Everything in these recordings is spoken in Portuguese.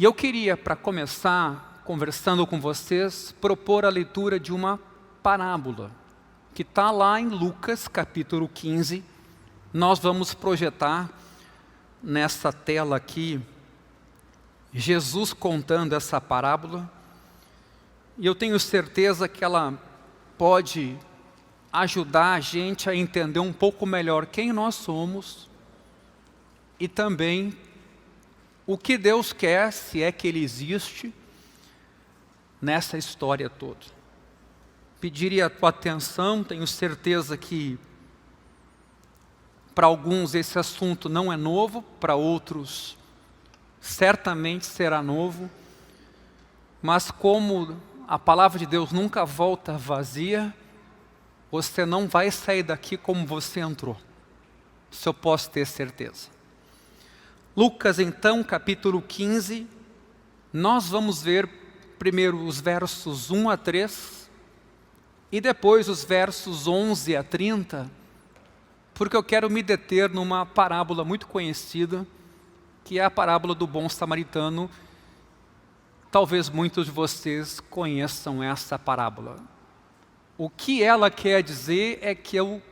E eu queria, para começar, conversando com vocês, propor a leitura de uma parábola, que está lá em Lucas, capítulo 15. Nós vamos projetar nessa tela aqui, Jesus contando essa parábola. E eu tenho certeza que ela pode ajudar a gente a entender um pouco melhor quem nós somos e também o que Deus quer, se é que Ele existe, nessa história toda. Pediria a tua atenção, tenho certeza que para alguns esse assunto não é novo, para outros certamente será novo, mas como a palavra de Deus nunca volta vazia, você não vai sair daqui como você entrou. Isso eu posso ter certeza. Lucas, então, capítulo 15, nós vamos ver primeiro os versos 1 a 3 e depois os versos 11 a 30, porque eu quero me deter numa parábola muito conhecida, que é a parábola do bom samaritano. Talvez muitos de vocês conheçam essa parábola. O que ela quer dizer é que eu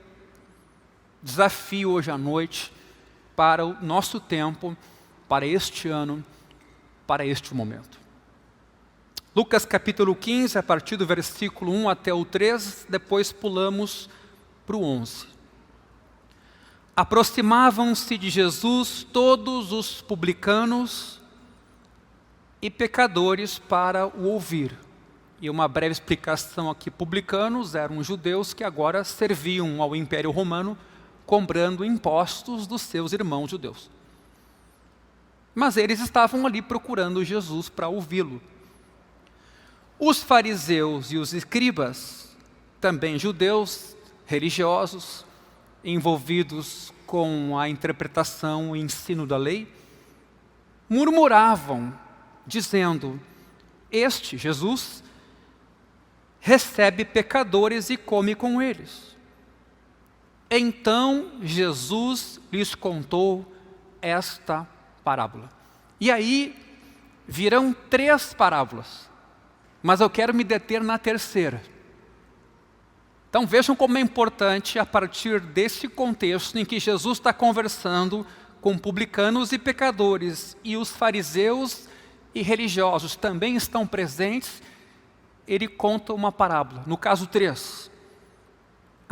desafio hoje à noite para o nosso tempo, para este ano, para este momento. Lucas capítulo 15, a partir do versículo 1 até o 3, depois pulamos para o 11. Aproximavam-se de Jesus todos os publicanos e pecadores para o ouvir. E uma breve explicação aqui: publicanos eram judeus que agora serviam ao Império Romano, cobrando impostos dos seus irmãos judeus. Mas eles estavam ali procurando Jesus para ouvi-lo. Os fariseus e os escribas, também judeus, religiosos, envolvidos com a interpretação e ensino da lei, murmuravam, dizendo: este, Jesus, recebe pecadores e come com eles. Então Jesus lhes contou esta parábola. E aí virão 3 parábolas, mas eu quero me deter na terceira. Então vejam como é importante, a partir desse contexto em que Jesus está conversando com publicanos e pecadores, e os fariseus e religiosos também estão presentes, ele conta uma parábola, no caso 3.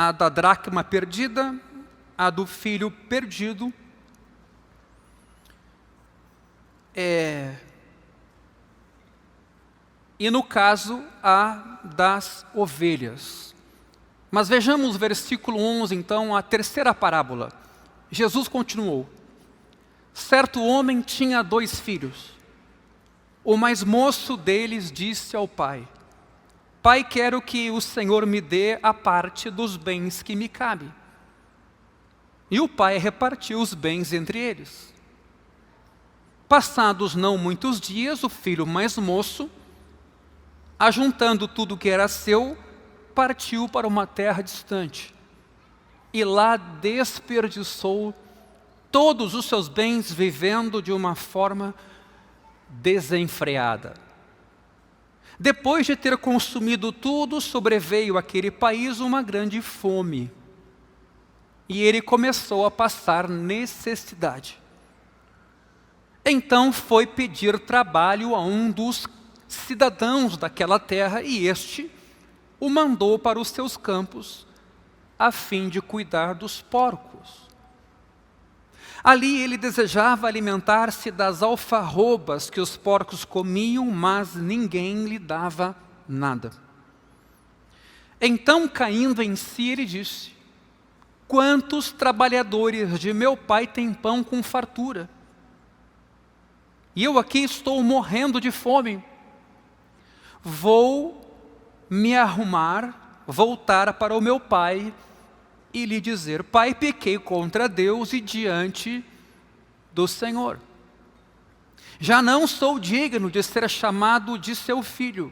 A da dracma perdida, a do filho perdido, e no caso a das ovelhas. Mas vejamos o versículo 11, então, a terceira parábola. Jesus continuou: certo homem tinha 2 filhos. O mais moço deles disse ao pai: pai, quero que o Senhor me dê a parte dos bens que me cabe. E o pai repartiu os bens entre eles. Passados não muitos dias, o filho mais moço, ajuntando tudo que era seu, partiu para uma terra distante. E lá desperdiçou todos os seus bens, vivendo de uma forma desenfreada. Depois de ter consumido tudo, sobreveio àquele país uma grande fome. E ele começou a passar necessidade. Então foi pedir trabalho a um dos cidadãos daquela terra, e este o mandou para os seus campos, a fim de cuidar dos porcos. Ali ele desejava alimentar-se das alfarrobas que os porcos comiam, mas ninguém lhe dava nada. Então, caindo em si, ele disse: quantos trabalhadores de meu pai têm pão com fartura? E eu aqui estou morrendo de fome. Vou me arrumar, voltar para o meu pai e lhe dizer: pai, pequei contra Deus e diante do Senhor. Já não sou digno de ser chamado de seu filho.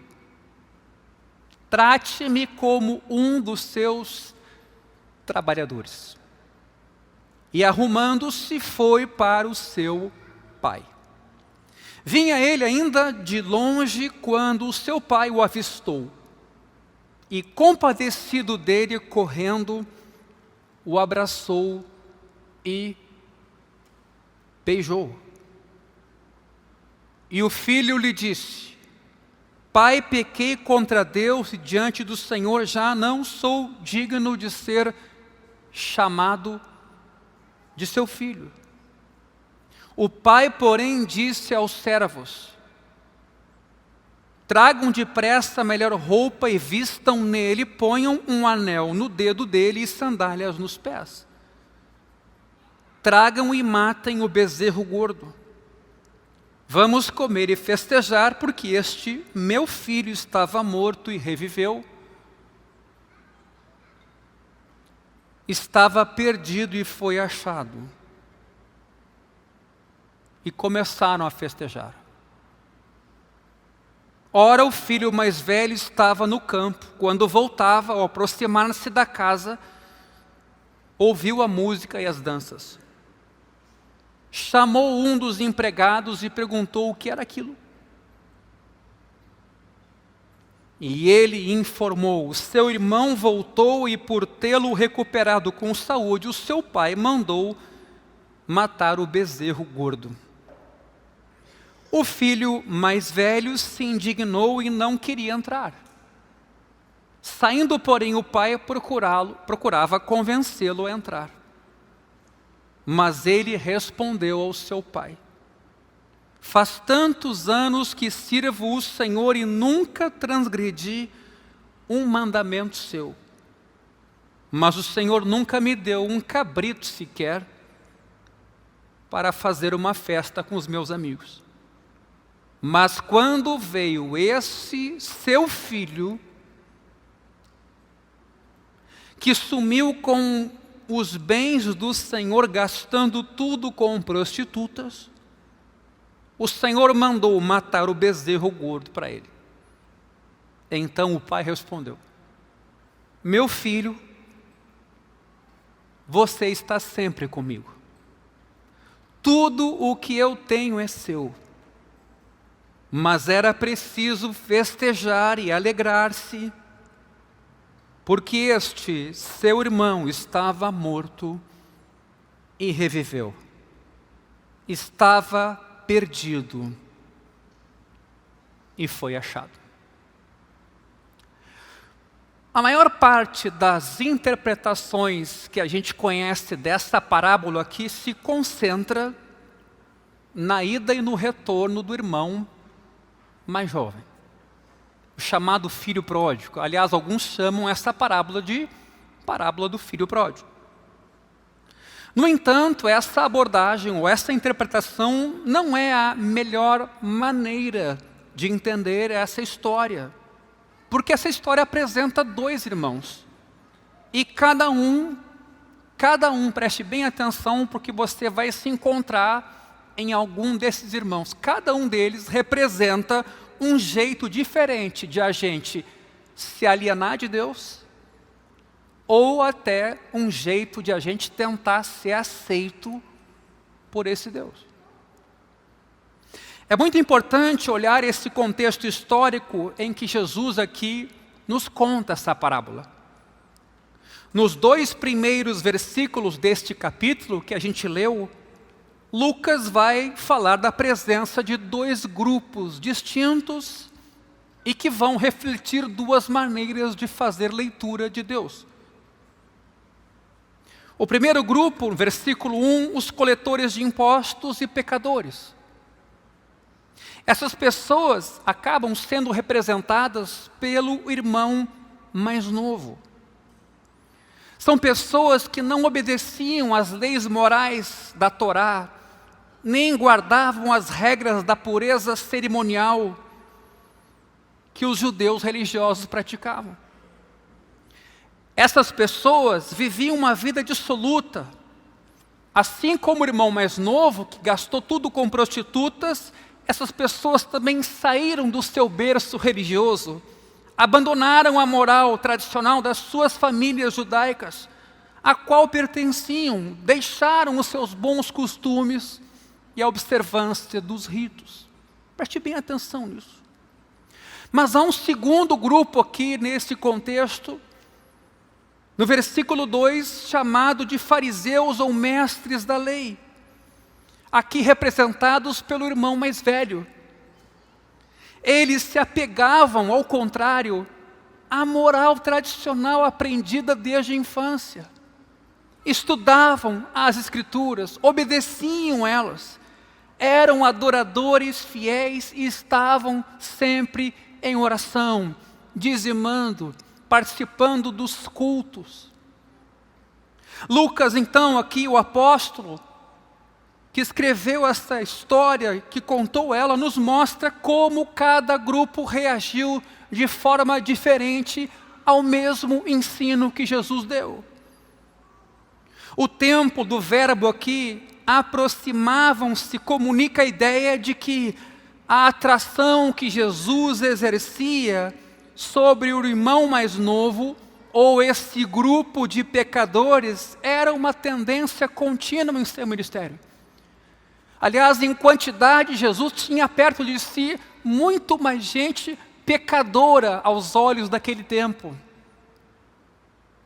Trate-me como um dos seus trabalhadores. E arrumando-se, foi para o seu pai. Vinha ele ainda de longe quando o seu pai o avistou. E compadecido dele, correndo, o abraçou e beijou. E o filho lhe disse: Pai, pequei contra Deus e diante do Senhor, já não sou digno de ser chamado de seu filho. O pai, porém, disse aos servos: Tragam depressa a melhor roupa e vistam nele, ponham um anel no dedo dele e sandálias nos pés. Tragam e matem o bezerro gordo. Vamos comer e festejar, porque este meu filho estava morto e reviveu. Estava perdido e foi achado. E começaram a festejar. Ora, o filho mais velho estava no campo. Quando voltava, ao aproximar-se da casa, ouviu a música e as danças. Chamou um dos empregados e perguntou o que era aquilo. E ele informou: seu irmão voltou e, por tê-lo recuperado com saúde, o seu pai mandou matar o bezerro gordo. O filho mais velho se indignou e não queria entrar. Saindo, porém, o pai procurava convencê-lo a entrar. Mas ele respondeu ao seu pai: Faz tantos anos que sirvo o Senhor e nunca transgredi um mandamento seu. Mas o Senhor nunca me deu um cabrito sequer para fazer uma festa com os meus amigos. Mas quando veio esse seu filho, que sumiu com os bens do Senhor, gastando tudo com prostitutas, o Senhor mandou matar o bezerro gordo para ele. Então o pai respondeu: Meu filho, você está sempre comigo. Tudo o que eu tenho é seu. Mas era preciso festejar e alegrar-se, porque este seu irmão estava morto e reviveu. Estava perdido e foi achado. A maior parte das interpretações que a gente conhece dessa parábola aqui se concentra na ida e no retorno do irmão mais jovem, o chamado filho pródigo. Aliás, alguns chamam essa parábola de parábola do filho pródigo. No entanto, essa abordagem ou essa interpretação não é a melhor maneira de entender essa história, porque essa história apresenta dois irmãos, e cada um, preste bem atenção, porque você vai se encontrar em algum desses irmãos. Cada um deles representa um jeito diferente de a gente se alienar de Deus, ou até um jeito de a gente tentar ser aceito por esse Deus. É muito importante olhar esse contexto histórico em que Jesus aqui nos conta essa parábola. Nos 2 primeiros versículos deste capítulo que a gente leu, Lucas vai falar da presença de 2 grupos distintos e que vão refletir 2 maneiras de fazer leitura de Deus. O primeiro grupo, versículo 1, os coletores de impostos e pecadores. Essas pessoas acabam sendo representadas pelo irmão mais novo. São pessoas que não obedeciam às leis morais da Torá, nem guardavam as regras da pureza cerimonial que os judeus religiosos praticavam. Essas pessoas viviam uma vida dissoluta, assim como o irmão mais novo, que gastou tudo com prostitutas. Essas pessoas também saíram do seu berço religioso, abandonaram a moral tradicional das suas famílias judaicas, a qual pertenciam, deixaram os seus bons costumes e a observância dos ritos. Preste bem atenção nisso. Mas há um segundo grupo aqui nesse contexto, no versículo 2, chamado de fariseus ou mestres da lei, aqui representados pelo irmão mais velho. Eles se apegavam, ao contrário, à moral tradicional aprendida desde a infância. Estudavam as Escrituras, obedeciam elas, eram adoradores fiéis e estavam sempre em oração, dizimando, participando dos cultos. Lucas, então, aqui o apóstolo, que escreveu essa história, que contou ela, nos mostra como cada grupo reagiu de forma diferente ao mesmo ensino que Jesus deu. O tempo do verbo aqui, aproximavam-se, comunica a ideia de que a atração que Jesus exercia sobre o irmão mais novo, ou esse grupo de pecadores, era uma tendência contínua em seu ministério. Aliás, em quantidade, Jesus tinha perto de si muito mais gente pecadora aos olhos daquele tempo.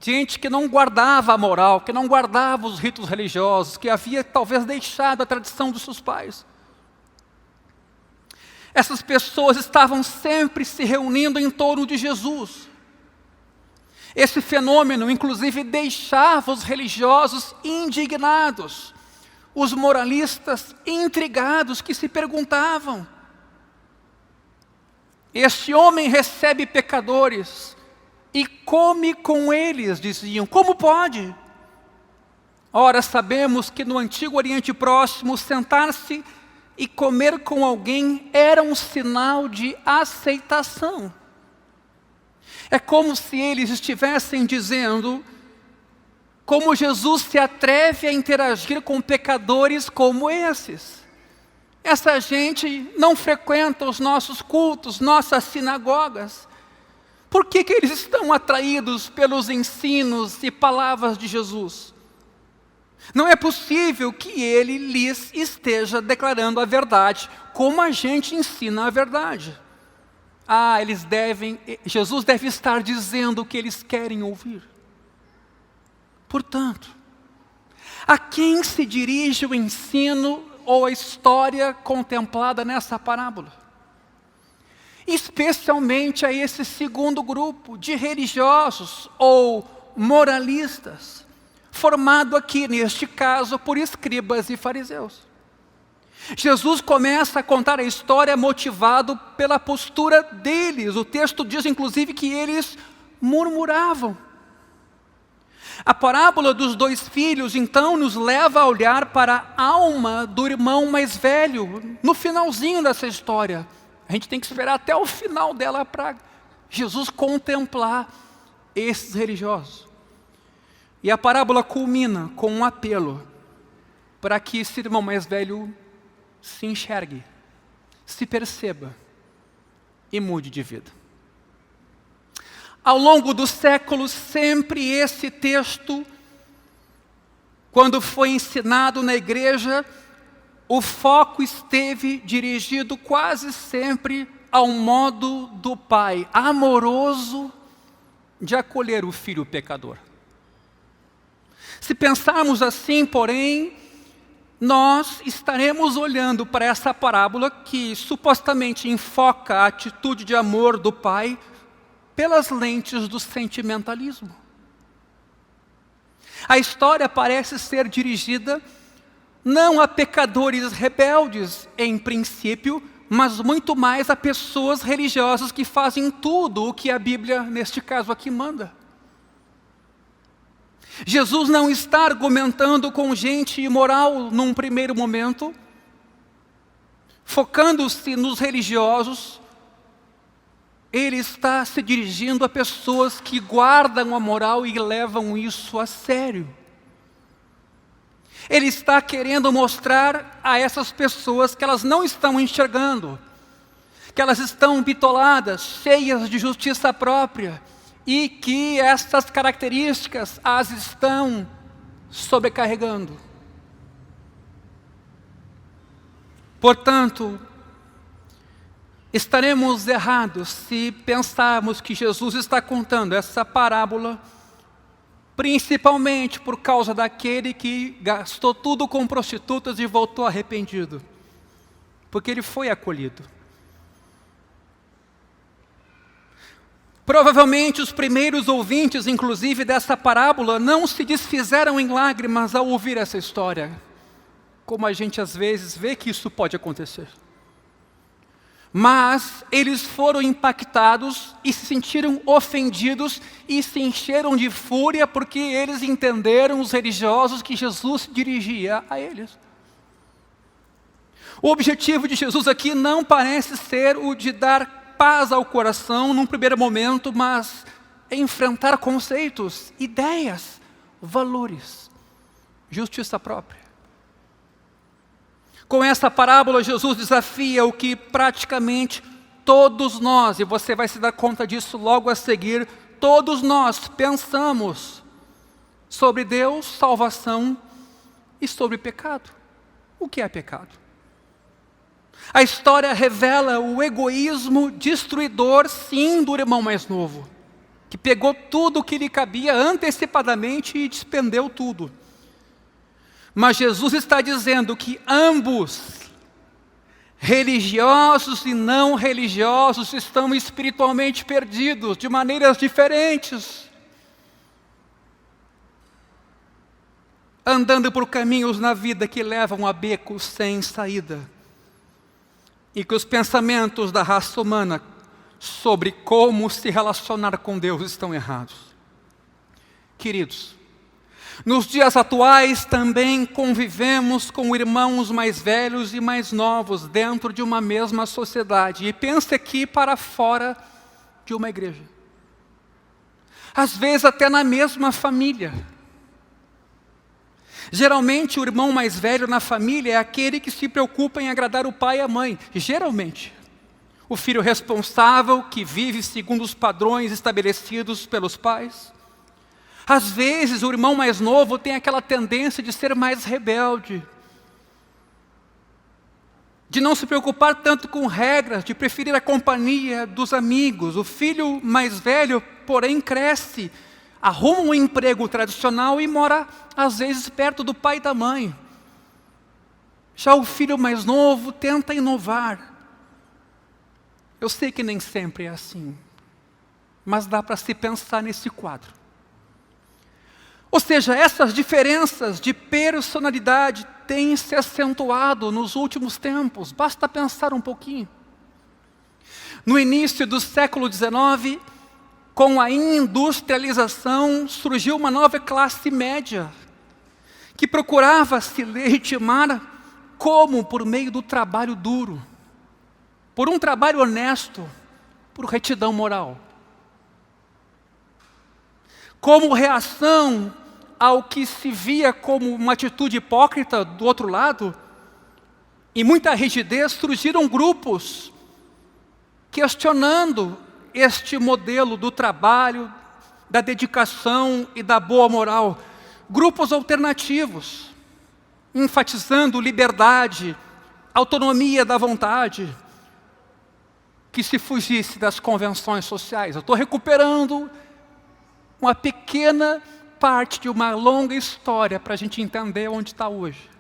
Gente que não guardava a moral, que não guardava os ritos religiosos, que havia talvez deixado a tradição dos seus pais. Essas pessoas estavam sempre se reunindo em torno de Jesus. Esse fenômeno, inclusive, deixava os religiosos indignados, os moralistas intrigados, que se perguntavam: este homem recebe pecadores e come com eles, diziam, como pode? Ora, sabemos que no Antigo Oriente Próximo, sentar-se e comer com alguém era um sinal de aceitação. É como se eles estivessem dizendo: como Jesus se atreve a interagir com pecadores como esses? Essa gente não frequenta os nossos cultos, nossas sinagogas. Por que eles estão atraídos pelos ensinos e palavras de Jesus? Não é possível que ele lhes esteja declarando a verdade, como a gente ensina a verdade. Jesus deve estar dizendo o que eles querem ouvir. Portanto, a quem se dirige o ensino ou a história contemplada nessa parábola? Especialmente a esse segundo grupo de religiosos ou moralistas, formado aqui, neste caso, por escribas e fariseus. Jesus começa a contar a história motivado pela postura deles. O texto diz, inclusive, que eles murmuravam. A parábola dos dois filhos, então, nos leva a olhar para a alma do irmão mais velho, no finalzinho dessa história. A gente tem que esperar até o final dela para Jesus contemplar esses religiosos. E a parábola culmina com um apelo para que esse irmão mais velho se enxergue, se perceba e mude de vida. Ao longo dos séculos, sempre esse texto, quando foi ensinado na igreja, o foco esteve dirigido quase sempre ao modo do pai amoroso de acolher o filho pecador. Se pensarmos assim, porém, nós estaremos olhando para essa parábola que supostamente enfoca a atitude de amor do pai pelas lentes do sentimentalismo. A história parece ser dirigida não a pecadores rebeldes, em princípio, mas muito mais a pessoas religiosas que fazem tudo o que a Bíblia, neste caso aqui, manda. Jesus não está argumentando com gente imoral num primeiro momento, focando-se nos religiosos. Ele está se dirigindo a pessoas que guardam a moral e levam isso a sério. Ele está querendo mostrar a essas pessoas que elas não estão enxergando, que elas estão bitoladas, cheias de justiça própria, e que essas características as estão sobrecarregando. Portanto, Estaremos errados se pensarmos que Jesus está contando essa parábola principalmente por causa daquele que gastou tudo com prostitutas e voltou arrependido, porque ele foi acolhido. Provavelmente os primeiros ouvintes, inclusive, dessa parábola, não se desfizeram em lágrimas ao ouvir essa história, como a gente às vezes vê que isso pode acontecer. Mas eles foram impactados e se sentiram ofendidos e se encheram de fúria porque eles entenderam, os religiosos, que Jesus se dirigia a eles. O objetivo de Jesus aqui não parece ser o de dar paz ao coração num primeiro momento, mas enfrentar conceitos, ideias, valores, justiça própria. Com essa parábola, Jesus desafia o que praticamente todos nós, e você vai se dar conta disso logo a seguir, todos nós pensamos sobre Deus, salvação e sobre pecado. O que é pecado? A história revela o egoísmo destruidor, sim, do irmão mais novo, que pegou tudo o que lhe cabia antecipadamente e despendeu tudo. Mas Jesus está dizendo que ambos, religiosos e não religiosos, estão espiritualmente perdidos de maneiras diferentes, andando por caminhos na vida que levam a becos sem saída, e que os pensamentos da raça humana sobre como se relacionar com Deus estão errados. Queridos, nos dias atuais também convivemos com irmãos mais velhos e mais novos dentro de uma mesma sociedade. E pense aqui para fora de uma igreja. Às vezes até na mesma família. Geralmente o irmão mais velho na família é aquele que se preocupa em agradar o pai e a mãe. Geralmente. O filho responsável que vive segundo os padrões estabelecidos pelos pais. Às vezes, o irmão mais novo tem aquela tendência de ser mais rebelde, de não se preocupar tanto com regras, de preferir a companhia dos amigos. O filho mais velho, porém, cresce, arruma um emprego tradicional e mora, às vezes, perto do pai e da mãe. Já o filho mais novo tenta inovar. Eu sei que nem sempre é assim, mas dá para se pensar nesse quadro. Ou seja, essas diferenças de personalidade têm se acentuado nos últimos tempos. Basta pensar um pouquinho. No início do século XIX, com a industrialização, surgiu uma nova classe média, que procurava se legitimar como? Por meio do trabalho duro, por um trabalho honesto, por retidão moral. Como reação ao que se via como uma atitude hipócrita do outro lado, e muita rigidez, surgiram grupos questionando este modelo do trabalho, da dedicação e da boa moral. Grupos alternativos, enfatizando liberdade, autonomia da vontade, que se fugisse das convenções sociais. Eu estou recuperando uma pequena parte de uma longa história para a gente entender onde está hoje.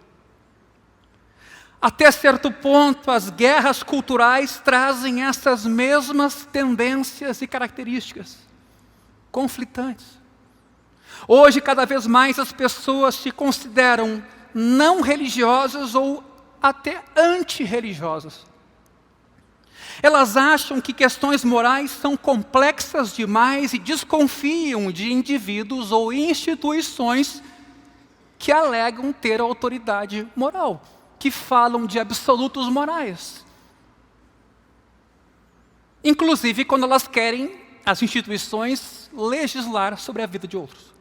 Até certo ponto, as guerras culturais trazem essas mesmas tendências e características conflitantes. Hoje, cada vez mais, as pessoas se consideram não religiosas ou até antirreligiosas. Elas acham que questões morais são complexas demais e desconfiam de indivíduos ou instituições que alegam ter autoridade moral, que falam de absolutos morais. Inclusive quando elas querem, as instituições, legislar sobre a vida de outros.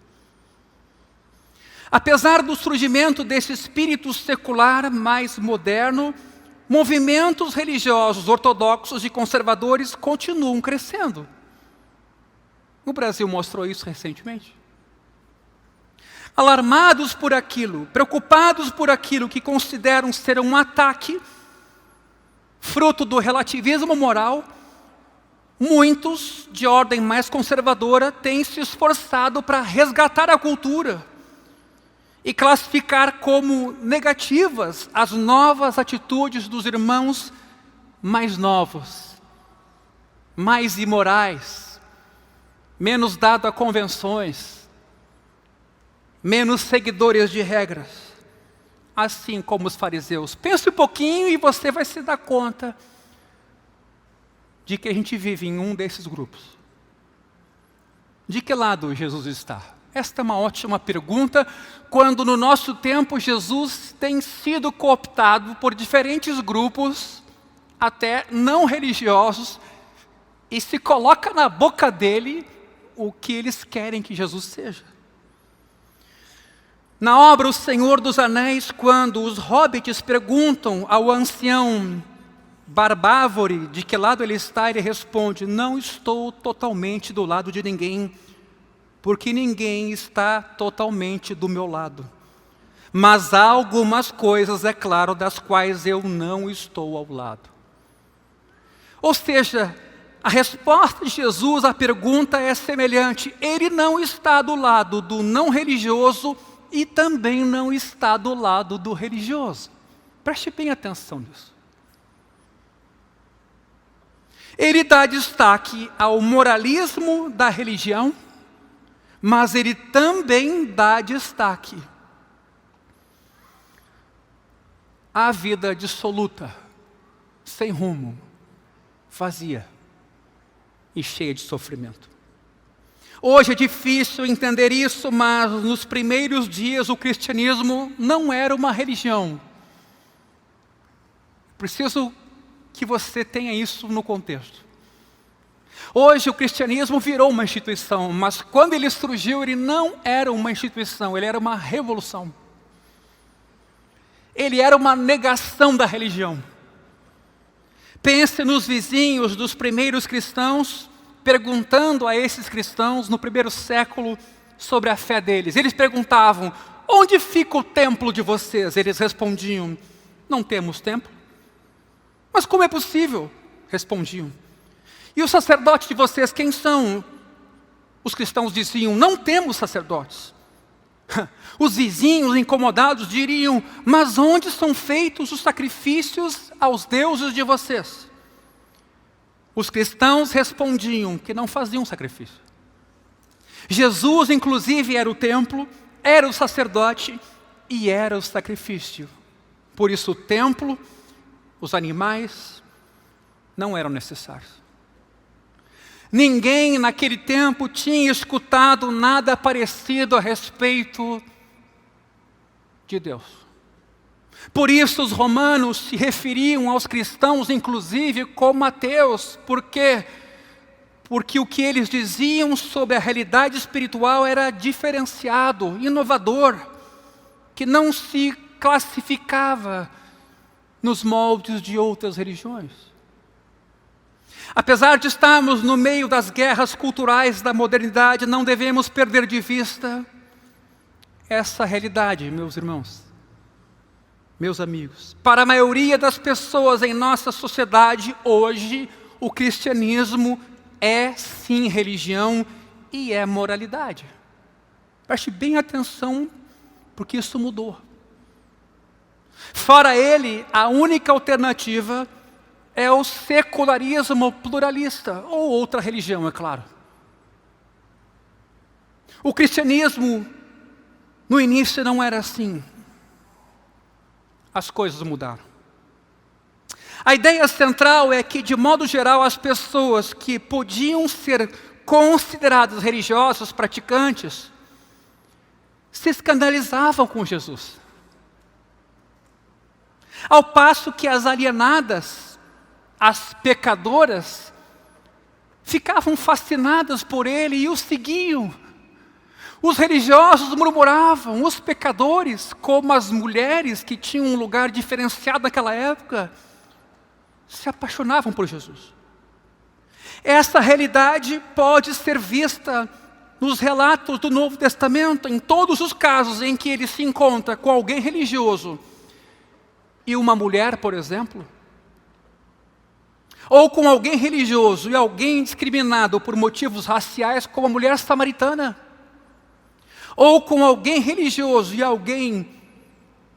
Apesar do surgimento desse espírito secular mais moderno, movimentos religiosos ortodoxos e conservadores continuam crescendo. O Brasil mostrou isso recentemente. Alarmados por aquilo, preocupados por aquilo que consideram ser um ataque, fruto do relativismo moral, muitos de ordem mais conservadora têm se esforçado para resgatar a cultura e classificar como negativas as novas atitudes dos irmãos mais novos, mais imorais, menos dado a convenções, menos seguidores de regras, assim como os fariseus. Pense um pouquinho e você vai se dar conta de que a gente vive em um desses grupos. De que lado Jesus está? Esta é uma ótima pergunta, quando no nosso tempo Jesus tem sido cooptado por diferentes grupos, até não religiosos, e se coloca na boca dele o que eles querem que Jesus seja. Na obra O Senhor dos Anéis, quando os hobbits perguntam ao ancião Barbávore de que lado ele está, ele responde: não estou totalmente do lado de ninguém, porque ninguém está totalmente do meu lado. Mas há algumas coisas, é claro, das quais eu não estou ao lado. Ou seja, a resposta de Jesus à pergunta é semelhante. Ele não está do lado do não religioso e também não está do lado do religioso. Preste bem atenção nisso. Ele dá destaque ao moralismo da religião, mas ele também dá destaque à vida dissoluta, sem rumo, vazia e cheia de sofrimento. Hoje é difícil entender isso, mas nos primeiros dias o cristianismo não era uma religião. Preciso que você tenha isso no contexto. Hoje o cristianismo virou uma instituição, mas quando ele surgiu, ele não era uma instituição, ele era uma revolução. Ele era uma negação da religião. Pense nos vizinhos dos primeiros cristãos, perguntando a esses cristãos no primeiro século sobre a fé deles. Eles perguntavam: onde fica o templo de vocês? Eles respondiam: não temos templo. Mas como é possível? Respondiam. E os sacerdotes de vocês, quem são? Os cristãos diziam: não temos sacerdotes. Os vizinhos incomodados diriam: mas onde são feitos os sacrifícios aos deuses de vocês? Os cristãos respondiam que não faziam sacrifício. Jesus, inclusive, era o templo, era o sacerdote e era o sacrifício. Por isso o templo, os animais, não eram necessários. Ninguém naquele tempo tinha escutado nada parecido a respeito de Deus. Por isso os romanos se referiam aos cristãos, inclusive, como ateus. Por quê? Porque o que eles diziam sobre a realidade espiritual era diferenciado, inovador, que não se classificava nos moldes de outras religiões. Apesar de estarmos no meio das guerras culturais da modernidade, não devemos perder de vista essa realidade, meus irmãos, meus amigos. Para a maioria das pessoas em nossa sociedade hoje, o cristianismo é sim religião e é moralidade. Preste bem atenção, porque isso mudou. Fora ele, a única alternativa é o secularismo pluralista, ou outra religião, é claro. O cristianismo, no início, não era assim. As coisas mudaram. A ideia central é que, de modo geral, as pessoas que podiam ser consideradas religiosas, praticantes, se escandalizavam com Jesus. Ao passo que as alienadas, as pecadoras, ficavam fascinadas por ele e o seguiam. Os religiosos murmuravam, os pecadores, como as mulheres que tinham um lugar diferenciado naquela época, se apaixonavam por Jesus. Essa realidade pode ser vista nos relatos do Novo Testamento, em todos os casos em que ele se encontra com alguém religioso e uma mulher, por exemplo. Ou com alguém religioso e alguém discriminado por motivos raciais, como a mulher samaritana. Ou com alguém religioso e alguém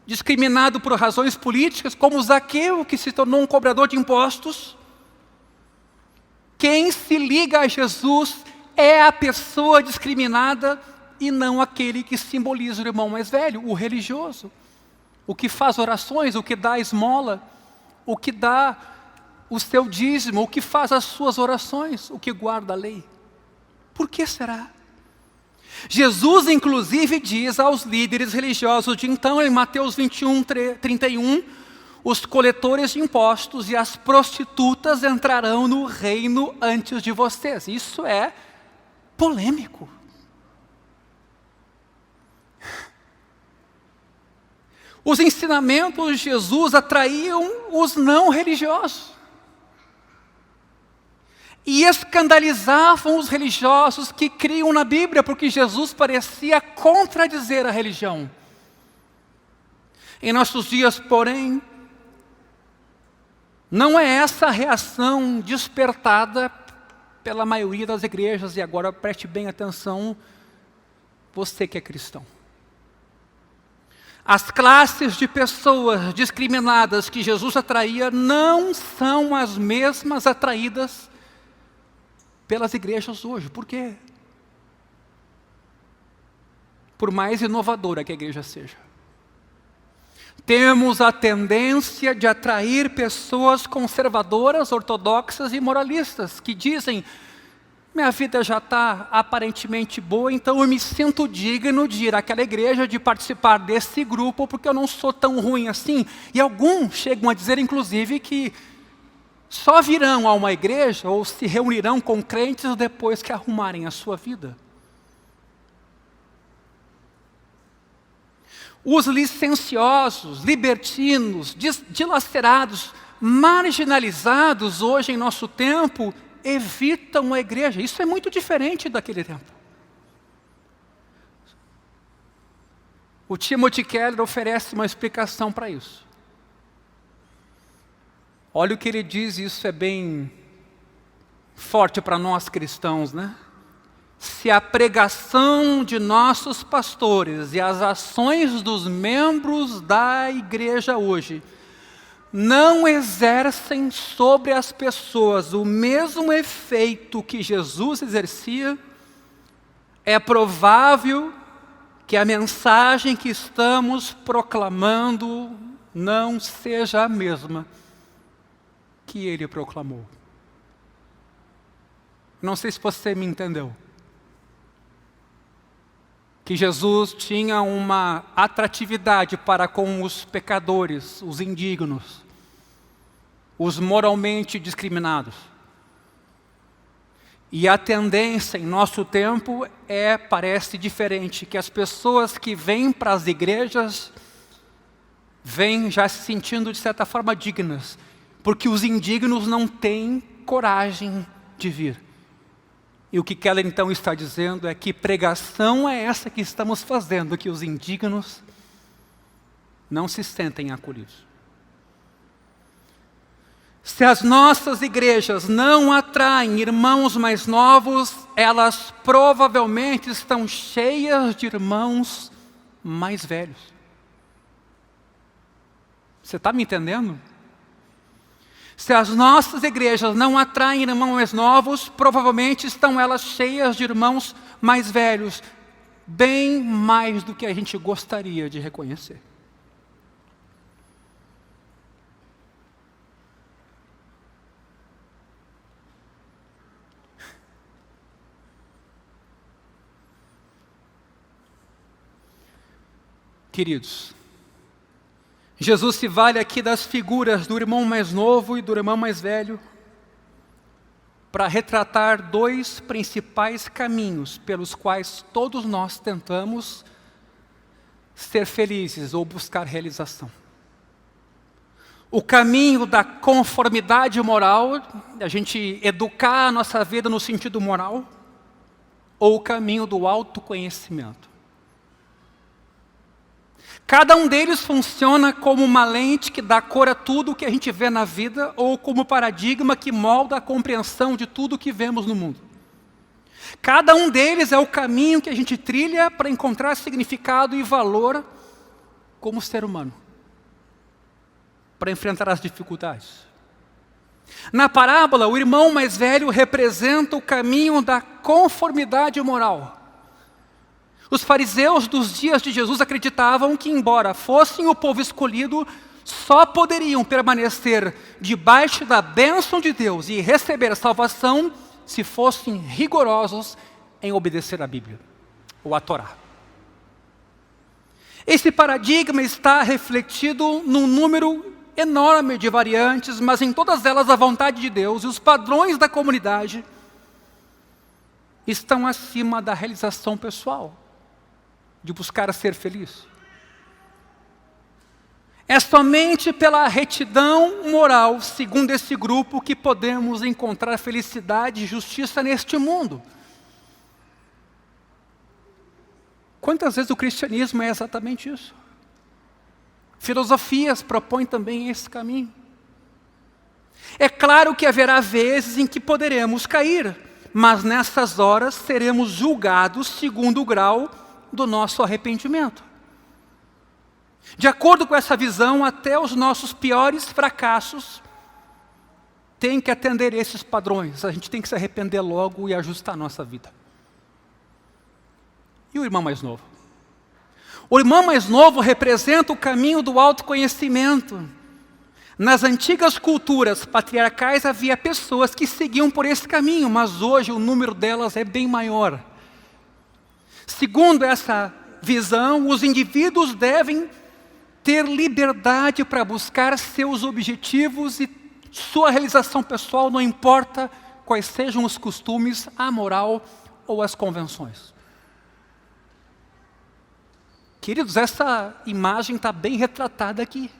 discriminado por razões políticas, como Zaqueu, que se tornou um cobrador de impostos. Quem se liga a Jesus é a pessoa discriminada e não aquele que simboliza o irmão mais velho, o religioso. O que faz orações, o que dá esmola, o que dá o seu dízimo, o que faz as suas orações, o que guarda a lei. Por que será? Jesus, inclusive, diz aos líderes religiosos de então, em Mateus 21, 31, os coletores de impostos e as prostitutas entrarão no reino antes de vocês. Isso é polêmico. Os ensinamentos de Jesus atraíam os não religiosos. E escandalizavam os religiosos que criam na Bíblia, porque Jesus parecia contradizer a religião. Em nossos dias, porém, não é essa a reação despertada pela maioria das igrejas, e agora preste bem atenção, você que é cristão. As classes de pessoas discriminadas que Jesus atraía não são as mesmas atraídas pelas igrejas hoje. Por quê? Por mais inovadora que a igreja seja. Temos a tendência de atrair pessoas conservadoras, ortodoxas e moralistas, que dizem, minha vida já está aparentemente boa, então eu me sinto digno de ir àquela igreja, de participar desse grupo, porque eu não sou tão ruim assim. E alguns chegam a dizer, inclusive, que só virão a uma igreja ou se reunirão com crentes depois que arrumarem a sua vida. Os licenciosos, libertinos, dilacerados, marginalizados hoje em nosso tempo, evitam a igreja. Isso é muito diferente daquele tempo. O Timothy Keller oferece uma explicação para isso. Olha o que ele diz, isso é bem forte para nós cristãos, né? Se a pregação de nossos pastores e as ações dos membros da igreja hoje não exercem sobre as pessoas o mesmo efeito que Jesus exercia, é provável que a mensagem que estamos proclamando não seja a mesma que ele proclamou. Não sei se você me entendeu. Que Jesus tinha uma atratividade para com os pecadores, os indignos, os moralmente discriminados. E a tendência em nosso tempo parece diferente, que as pessoas que vêm para as igrejas, vêm já se sentindo de certa forma dignas, porque os indignos não têm coragem de vir. E o que Keller então está dizendo é que pregação é essa que estamos fazendo, que os indignos não se sentem acolhidos. Se as nossas igrejas não atraem irmãos mais novos, elas provavelmente estão cheias de irmãos mais velhos. Você está me entendendo? Se as nossas igrejas não atraem irmãos mais novos, provavelmente estão elas cheias de irmãos mais velhos, bem mais do que a gente gostaria de reconhecer. Queridos, Jesus se vale aqui das figuras do irmão mais novo e do irmão mais velho para retratar dois principais caminhos pelos quais todos nós tentamos ser felizes ou buscar realização. O caminho da conformidade moral, a gente educar a nossa vida no sentido moral, ou o caminho do autoconhecimento. Cada um deles funciona como uma lente que dá cor a tudo o que a gente vê na vida, ou como paradigma que molda a compreensão de tudo o que vemos no mundo. Cada um deles é o caminho que a gente trilha para encontrar significado e valor como ser humano, para enfrentar as dificuldades. Na parábola, o irmão mais velho representa o caminho da conformidade moral. Os fariseus dos dias de Jesus acreditavam que, embora fossem o povo escolhido, só poderiam permanecer debaixo da bênção de Deus e receber a salvação se fossem rigorosos em obedecer à Bíblia, ou à Torá. Esse paradigma está refletido num número enorme de variantes, mas em todas elas a vontade de Deus e os padrões da comunidade estão acima da realização pessoal, de buscar ser feliz. É somente pela retidão moral, segundo esse grupo, que podemos encontrar felicidade e justiça neste mundo. Quantas vezes o cristianismo é exatamente isso? Filosofias propõem também esse caminho. É claro que haverá vezes em que poderemos cair, mas nessas horas seremos julgados segundo o grau do nosso arrependimento. De acordo com essa visão, até os nossos piores fracassos têm que atender esses padrões. A gente tem que se arrepender logo e ajustar a nossa vida. E o irmão mais novo? O irmão mais novo representa o caminho do autoconhecimento. Nas antigas culturas patriarcais havia pessoas que seguiam por esse caminho, mas hoje o número delas é bem maior. Segundo essa visão, os indivíduos devem ter liberdade para buscar seus objetivos e sua realização pessoal, não importa quais sejam os costumes, a moral ou as convenções. Queridos, essa imagem está bem retratada aqui.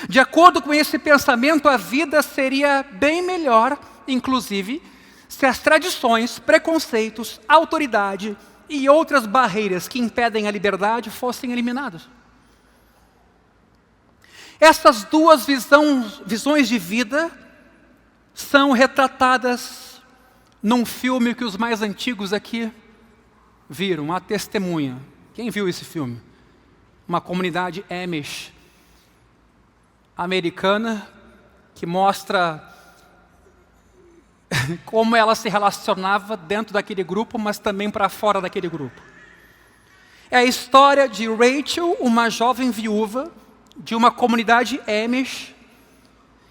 De acordo com esse pensamento, a vida seria bem melhor, inclusive, se as tradições, preconceitos, autoridade e outras barreiras que impedem a liberdade fossem eliminadas. Essas duas visões de vida são retratadas num filme que os mais antigos aqui viram, A Testemunha. Quem viu esse filme? Uma comunidade Amish americana que mostra como ela se relacionava dentro daquele grupo, mas também para fora daquele grupo. É a história de Rachel, uma jovem viúva de uma comunidade Amish,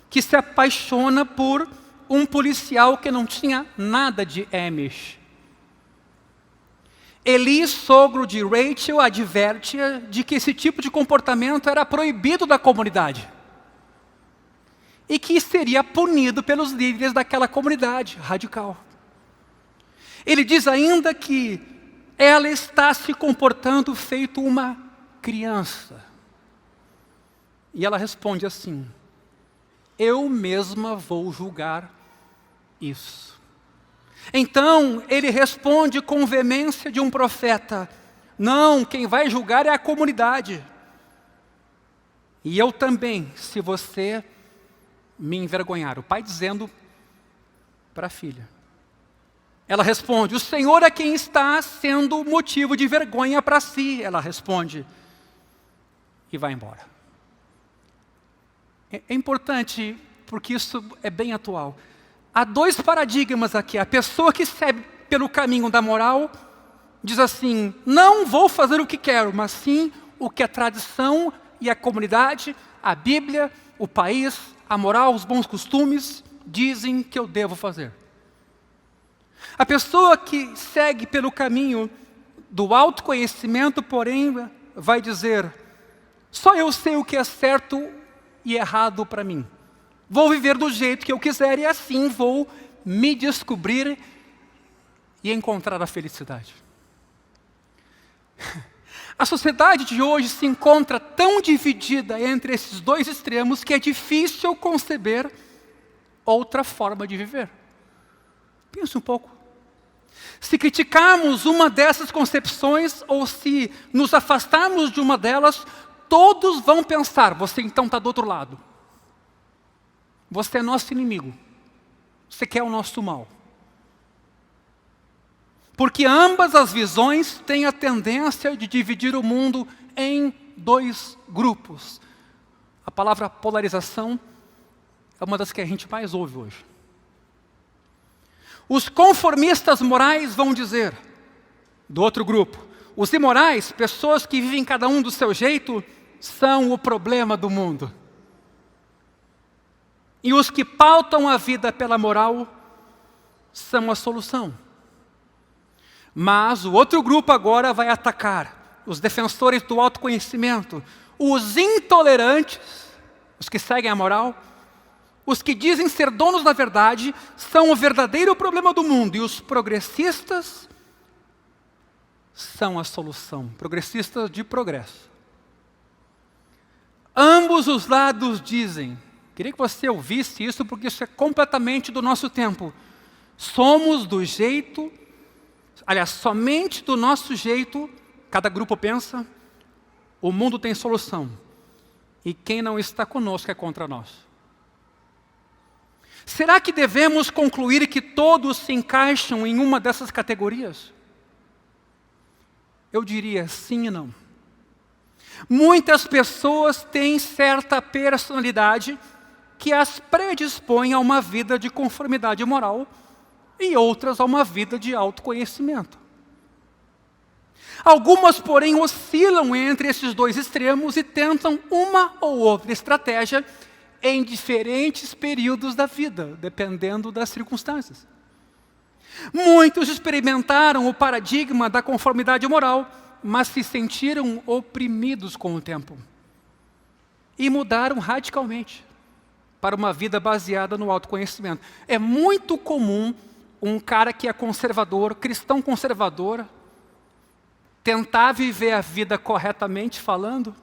que se apaixona por um policial que não tinha nada de Amish. Eli, sogro de Rachel, adverte-a de que esse tipo de comportamento era proibido da comunidade e que seria punido pelos líderes daquela comunidade radical. Ele diz ainda que ela está se comportando feito uma criança. E ela responde assim: eu mesma vou julgar isso. Então, ele responde com veemência de um profeta: não, quem vai julgar é a comunidade. E eu também, se você me envergonhar. O pai dizendo para a filha. Ela responde: o Senhor é quem está sendo motivo de vergonha para si. Ela responde e vai embora. É importante, porque isso é bem atual. Há dois paradigmas aqui. A pessoa que segue pelo caminho da moral diz assim: não vou fazer o que quero, mas sim o que a tradição e a comunidade, a Bíblia, o país, a moral, os bons costumes dizem que eu devo fazer. A pessoa que segue pelo caminho do autoconhecimento, porém, vai dizer: só eu sei o que é certo e errado para mim. Vou viver do jeito que eu quiser e assim vou me descobrir e encontrar a felicidade. A sociedade de hoje se encontra tão dividida entre esses dois extremos que é difícil conceber outra forma de viver. Pense um pouco. Se criticarmos uma dessas concepções ou se nos afastarmos de uma delas, todos vão pensar: você então está do outro lado. Você é nosso inimigo. Você quer o nosso mal. Porque ambas as visões têm a tendência de dividir o mundo em dois grupos. A palavra polarização é uma das que a gente mais ouve hoje. Os conformistas morais vão dizer, do outro grupo, os imorais, pessoas que vivem cada um do seu jeito, são o problema do mundo. E os que pautam a vida pela moral são a solução. Mas o outro grupo agora vai atacar os defensores do autoconhecimento, os intolerantes, os que seguem a moral, os que dizem ser donos da verdade, são o verdadeiro problema do mundo, e os progressistas são a solução, progressistas de progresso. Ambos os lados dizem, queria que você ouvisse isso porque isso é completamente do nosso tempo. Somos do jeito, aliás, somente do nosso jeito, cada grupo pensa, o mundo tem solução. E quem não está conosco é contra nós. Será que devemos concluir que todos se encaixam em uma dessas categorias? Eu diria sim e não. Muitas pessoas têm certa personalidade que as predispõe a uma vida de conformidade moral e outras a uma vida de autoconhecimento. Algumas, porém, oscilam entre esses dois extremos e tentam uma ou outra estratégia em diferentes períodos da vida, dependendo das circunstâncias. Muitos experimentaram o paradigma da conformidade moral, mas se sentiram oprimidos com o tempo. E mudaram radicalmente para uma vida baseada no autoconhecimento. É muito comum um cara que é conservador, cristão conservador, tentar viver a vida corretamente falando,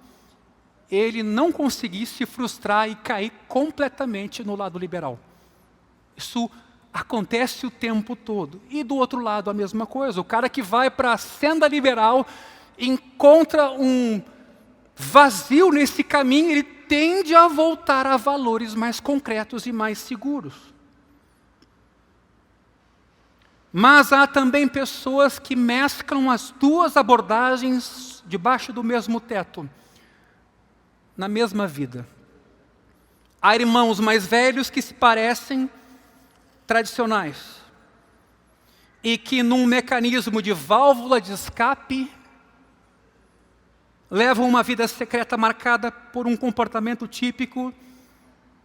ele não conseguir se frustrar e cair completamente no lado liberal. Isso acontece o tempo todo. E do outro lado a mesma coisa. O cara que vai para a senda liberal encontra um vazio nesse caminho, ele tende a voltar a valores mais concretos e mais seguros. Mas há também pessoas que mesclam as duas abordagens debaixo do mesmo teto, na mesma vida. Há irmãos mais velhos que se parecem tradicionais e que num mecanismo de válvula de escape levam uma vida secreta marcada por um comportamento típico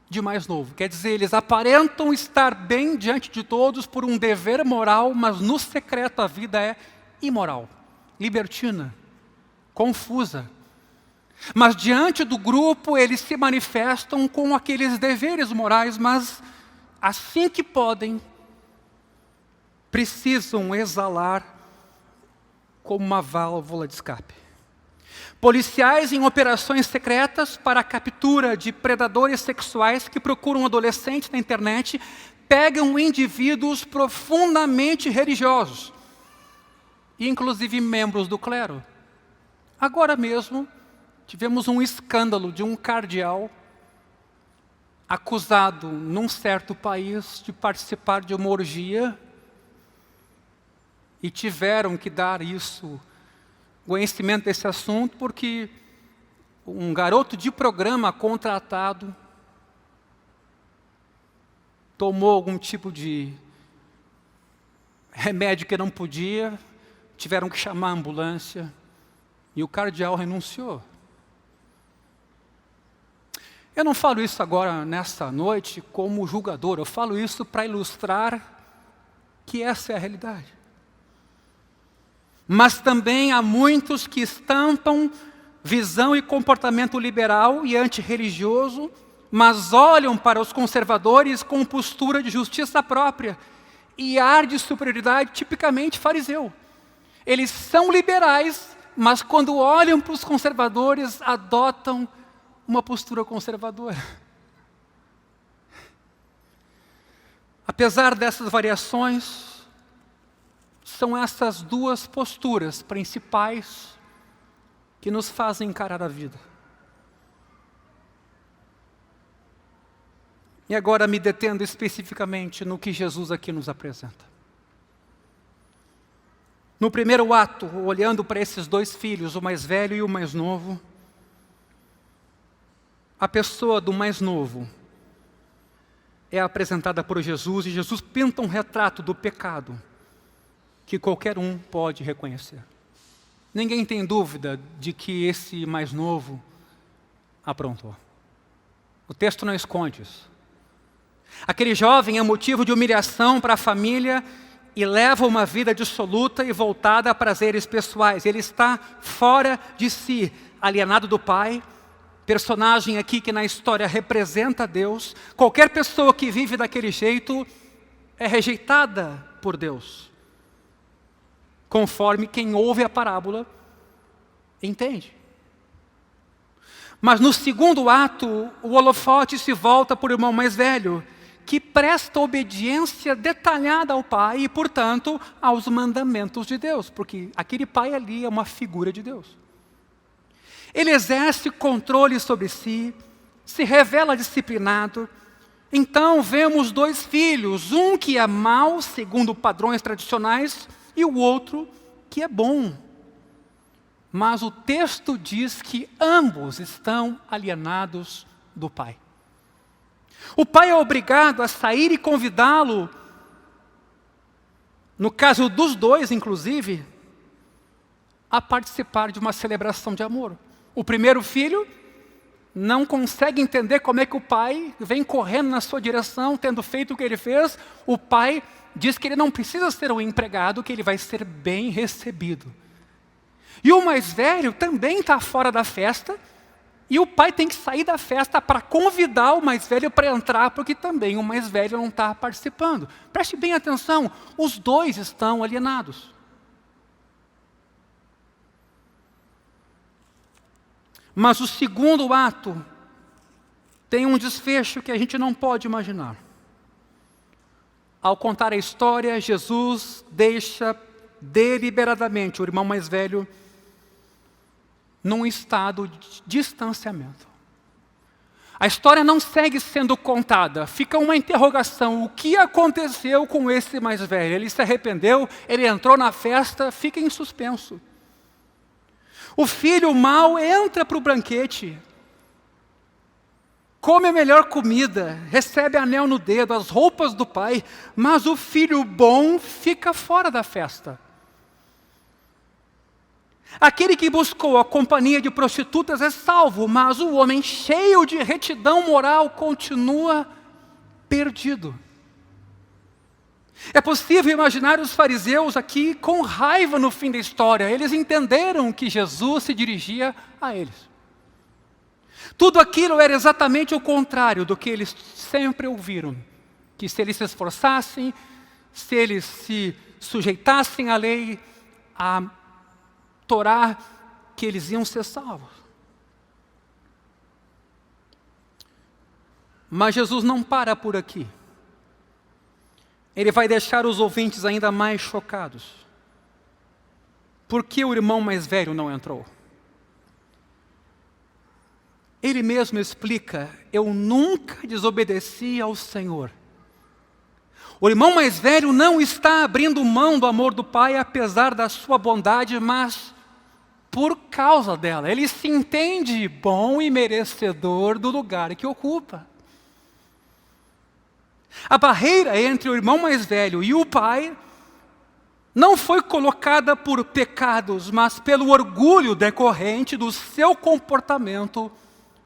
de mais novo. Quer dizer, eles aparentam estar bem diante de todos por um dever moral, mas no secreto a vida é imoral, libertina, confusa. Mas diante do grupo eles se manifestam com aqueles deveres morais, mas assim que podem, precisam exalar como uma válvula de escape. Policiais em operações secretas para a captura de predadores sexuais que procuram adolescentes na internet pegam indivíduos profundamente religiosos, inclusive membros do clero. Agora mesmo, tivemos um escândalo de um cardeal acusado num certo país de participar de uma orgia e tiveram que dar conhecimento desse assunto porque um garoto de programa contratado tomou algum tipo de remédio que não podia, tiveram que chamar a ambulância e o cardeal renunciou. Eu não falo isso agora, nesta noite, como julgador. Eu falo isso para ilustrar que essa é a realidade. Mas também há muitos que estampam visão e comportamento liberal e antirreligioso, mas olham para os conservadores com postura de justiça própria e ar de superioridade tipicamente fariseu. Eles são liberais, mas quando olham para os conservadores, adotam uma postura conservadora. Apesar dessas variações, São essas duas posturas principais que nos fazem encarar a vida. E agora me detendo especificamente no que Jesus aqui nos apresenta. No primeiro ato, olhando para esses dois filhos, o mais velho e o mais novo, a pessoa do mais novo é apresentada por Jesus, e Jesus pinta um retrato do pecado que qualquer um pode reconhecer. Ninguém tem dúvida de que esse mais novo aprontou. O texto não esconde isso. Aquele jovem é motivo de humilhação para a família e leva uma vida dissoluta e voltada a prazeres pessoais. Ele está fora de si, alienado do Pai. Personagem aqui que na história representa Deus. Qualquer pessoa que vive daquele jeito é rejeitada por Deus, conforme quem ouve a parábola entende. Mas no segundo ato, o holofote se volta para o irmão mais velho, que presta obediência detalhada ao pai e, portanto, aos mandamentos de Deus, porque aquele pai ali é uma figura de Deus. Ele exerce controle sobre si, se revela disciplinado. Então vemos dois filhos, um que é mau, segundo padrões tradicionais, e o outro que é bom. Mas o texto diz que ambos estão alienados do pai. O pai é obrigado a sair e convidá-lo, no caso dos dois, inclusive, a participar de uma celebração de amor. O primeiro filho não consegue entender como é que o pai vem correndo na sua direção, tendo feito o que ele fez. O pai diz que ele não precisa ser um empregado, que ele vai ser bem recebido. E o mais velho também está fora da festa, e o pai tem que sair da festa para convidar o mais velho para entrar, porque também o mais velho não está participando. Preste bem atenção, os dois estão alienados. Mas o segundo ato tem um desfecho que a gente não pode imaginar. Ao contar a história, Jesus deixa deliberadamente o irmão mais velho num estado de distanciamento. A história não segue sendo contada, fica uma interrogação: o que aconteceu com esse mais velho? Ele se arrependeu, ele entrou na festa, fica em suspenso. O filho mau entra para o banquete, come a melhor comida, recebe anel no dedo, as roupas do pai, mas o filho bom fica fora da festa. Aquele que buscou a companhia de prostitutas é salvo, mas o homem cheio de retidão moral continua perdido. É possível imaginar os fariseus aqui com raiva no fim da história. Eles entenderam que Jesus se dirigia a eles. Tudo aquilo era exatamente o contrário do que eles sempre ouviram. Que se eles se esforçassem, se eles se sujeitassem à lei, à Torá, que eles iam ser salvos. Mas Jesus não para por aqui. Ele vai deixar os ouvintes ainda mais chocados. Por que o irmão mais velho não entrou? Ele mesmo explica: eu nunca desobedeci ao Senhor. O irmão mais velho não está abrindo mão do amor do pai, apesar da sua bondade, mas por causa dela. Ele se entende bom e merecedor do lugar que ocupa. A barreira entre o irmão mais velho e o pai não foi colocada por pecados, mas pelo orgulho decorrente do seu comportamento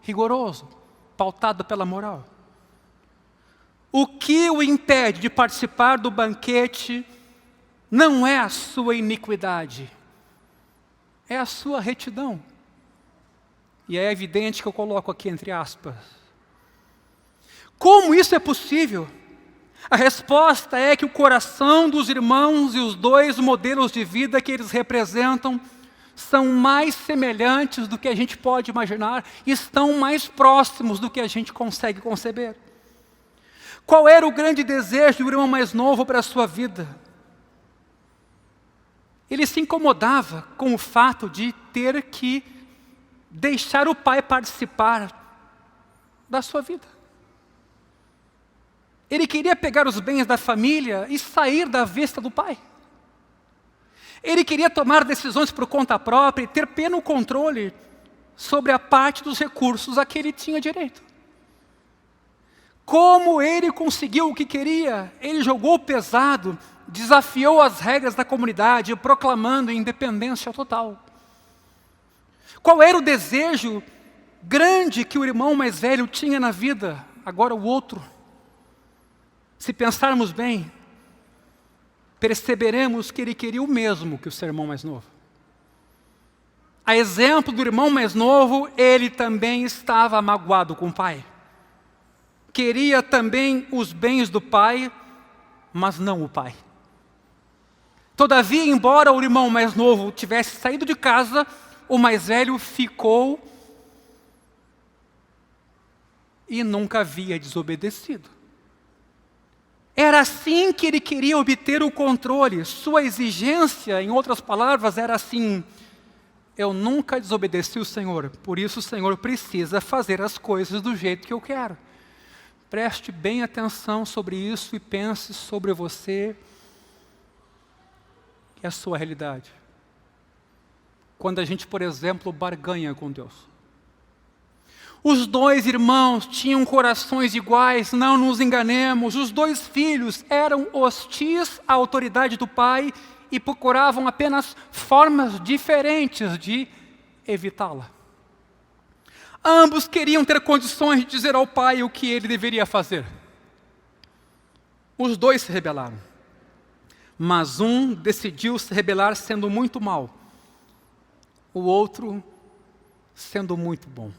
rigoroso, pautado pela moral. O que o impede de participar do banquete não é a sua iniquidade, é a sua retidão. E é evidente que eu coloco aqui entre aspas. Como isso é possível? A resposta é que o coração dos irmãos e os dois modelos de vida que eles representam são mais semelhantes do que a gente pode imaginar, e estão mais próximos do que a gente consegue conceber. Qual era o grande desejo do irmão mais novo para a sua vida? Ele se incomodava com o fato de ter que deixar o pai participar da sua vida. Ele queria pegar os bens da família e sair da vista do pai. Ele queria tomar decisões por conta própria e ter pleno controle sobre a parte dos recursos a que ele tinha direito. Como ele conseguiu o que queria? Ele jogou pesado, desafiou as regras da comunidade, proclamando independência total. Qual era o desejo grande que o irmão mais velho tinha na vida? Agora o outro. Se pensarmos bem, perceberemos que ele queria o mesmo que o seu irmão mais novo. A exemplo do irmão mais novo, ele também estava magoado com o pai. Queria também os bens do pai, mas não o pai. Todavia, embora o irmão mais novo tivesse saído de casa, o mais velho ficou e nunca havia desobedecido. Era assim que ele queria obter o controle. Sua exigência, em outras palavras, era assim: eu nunca desobedeci o Senhor, por isso o Senhor precisa fazer as coisas do jeito que eu quero. Preste bem atenção sobre isso e pense sobre você e a sua realidade. Quando a gente, por exemplo, barganha com Deus. Os dois irmãos tinham corações iguais, não nos enganemos. Os dois filhos eram hostis à autoridade do pai e procuravam apenas formas diferentes de evitá-la. Ambos queriam ter condições de dizer ao pai o que ele deveria fazer. Os dois se rebelaram. Mas um decidiu se rebelar sendo muito mau. O outro sendo muito bom.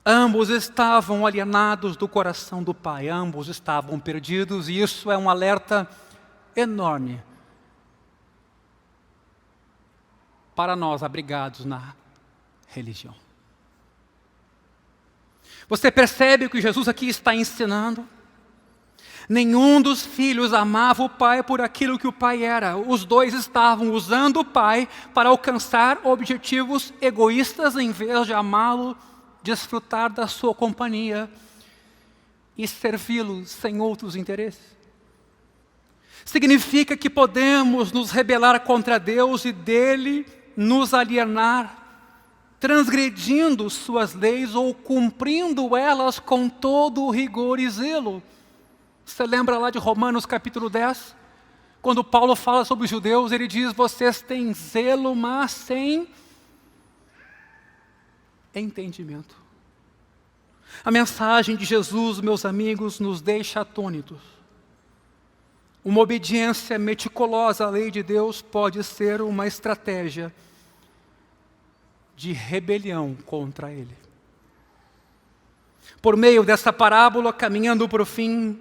Ambos estavam alienados do coração do pai. Ambos estavam perdidos e isso é um alerta enorme para nós abrigados na religião. Você percebe o que Jesus aqui está ensinando? Nenhum dos filhos amava o pai por aquilo que o pai era. Os dois estavam usando o pai para alcançar objetivos egoístas em vez de amá-lo, desfrutar da sua companhia e servi-lo sem outros interesses. Significa que podemos nos rebelar contra Deus e dele nos alienar, transgredindo suas leis ou cumprindo elas com todo o rigor e zelo. Você lembra lá de Romanos capítulo 10? Quando Paulo fala sobre os judeus, ele diz: vocês têm zelo, mas sem entendimento. A mensagem de Jesus, meus amigos, nos deixa atônitos. Uma obediência meticulosa à lei de Deus pode ser uma estratégia de rebelião contra Ele. Por meio dessa parábola, caminhando para o fim,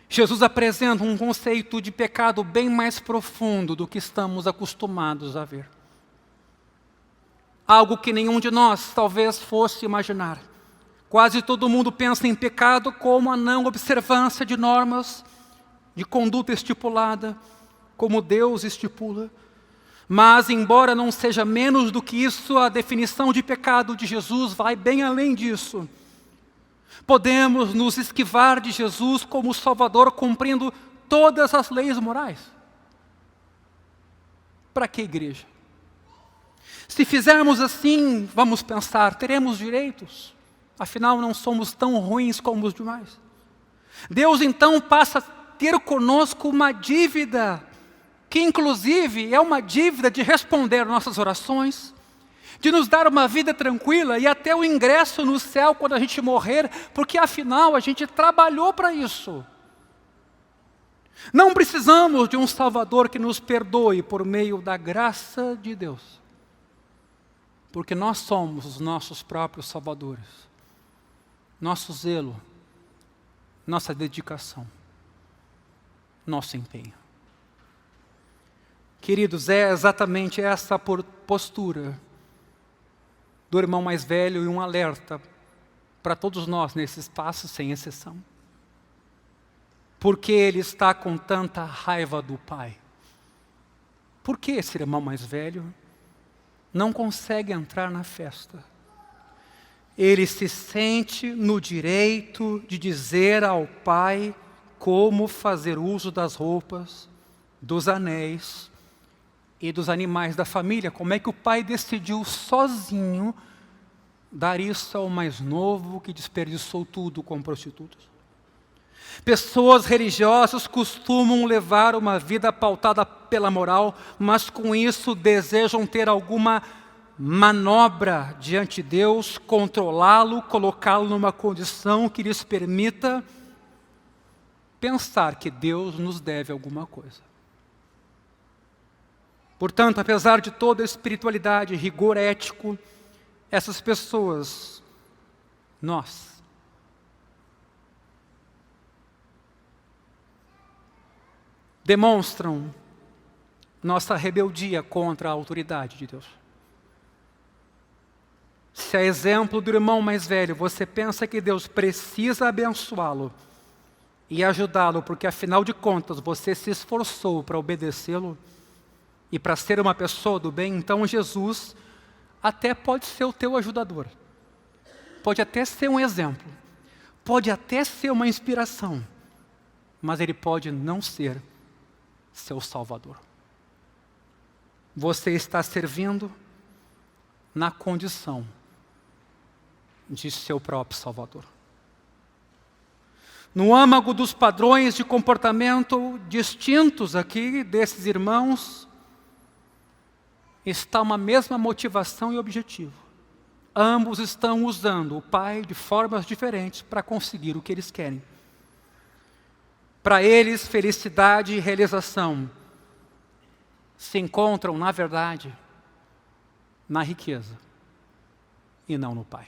Jesus apresenta um conceito de pecado bem mais profundo do que estamos acostumados a ver. Algo que nenhum de nós talvez fosse imaginar. Quase todo mundo pensa em pecado como a não observância de normas de conduta estipulada, como Deus estipula. Mas, embora não seja menos do que isso, a definição de pecado de Jesus vai bem além disso. Podemos nos esquivar de Jesus como Salvador, cumprindo todas as leis morais. Para que igreja? Se fizermos assim, vamos pensar, teremos direitos. Afinal, não somos tão ruins como os demais. Deus então passa a ter conosco uma dívida, que inclusive é uma dívida de responder nossas orações, de nos dar uma vida tranquila e até o ingresso no céu quando a gente morrer, porque afinal a gente trabalhou para isso. Não precisamos de um Salvador que nos perdoe por meio da graça de Deus, porque nós somos os nossos próprios salvadores. Nosso zelo, nossa dedicação, nosso empenho. Queridos, é exatamente essa postura do irmão mais velho e um alerta para todos nós nesse espaço, sem exceção. Por que ele está com tanta raiva do pai? Por que esse irmão mais velho não consegue entrar na festa? Ele se sente no direito de dizer ao pai como fazer uso das roupas, dos anéis e dos animais da família. Como é que o pai decidiu sozinho dar isso ao mais novo que desperdiçou tudo com prostitutas? Pessoas religiosas costumam levar uma vida pautada pela moral, mas com isso desejam ter alguma manobra diante de Deus, controlá-lo, colocá-lo numa condição que lhes permita pensar que Deus nos deve alguma coisa. Portanto, apesar de toda a espiritualidade, rigor ético, essas pessoas, nós, demonstram nossa rebeldia contra a autoridade de Deus. Se a exemplo do irmão mais velho, você pensa que Deus precisa abençoá-lo e ajudá-lo, porque afinal de contas você se esforçou para obedecê-lo e para ser uma pessoa do bem, então Jesus até pode ser o teu ajudador, pode até ser um exemplo, pode até ser uma inspiração, mas ele pode não ser seu Salvador. Você está servindo na condição de seu próprio Salvador. No âmago dos padrões de comportamento distintos aqui desses irmãos, está uma mesma motivação e objetivo. Ambos estão usando o Pai de formas diferentes para conseguir o que eles querem. Para eles, felicidade e realização se encontram, na verdade, na riqueza e não no Pai.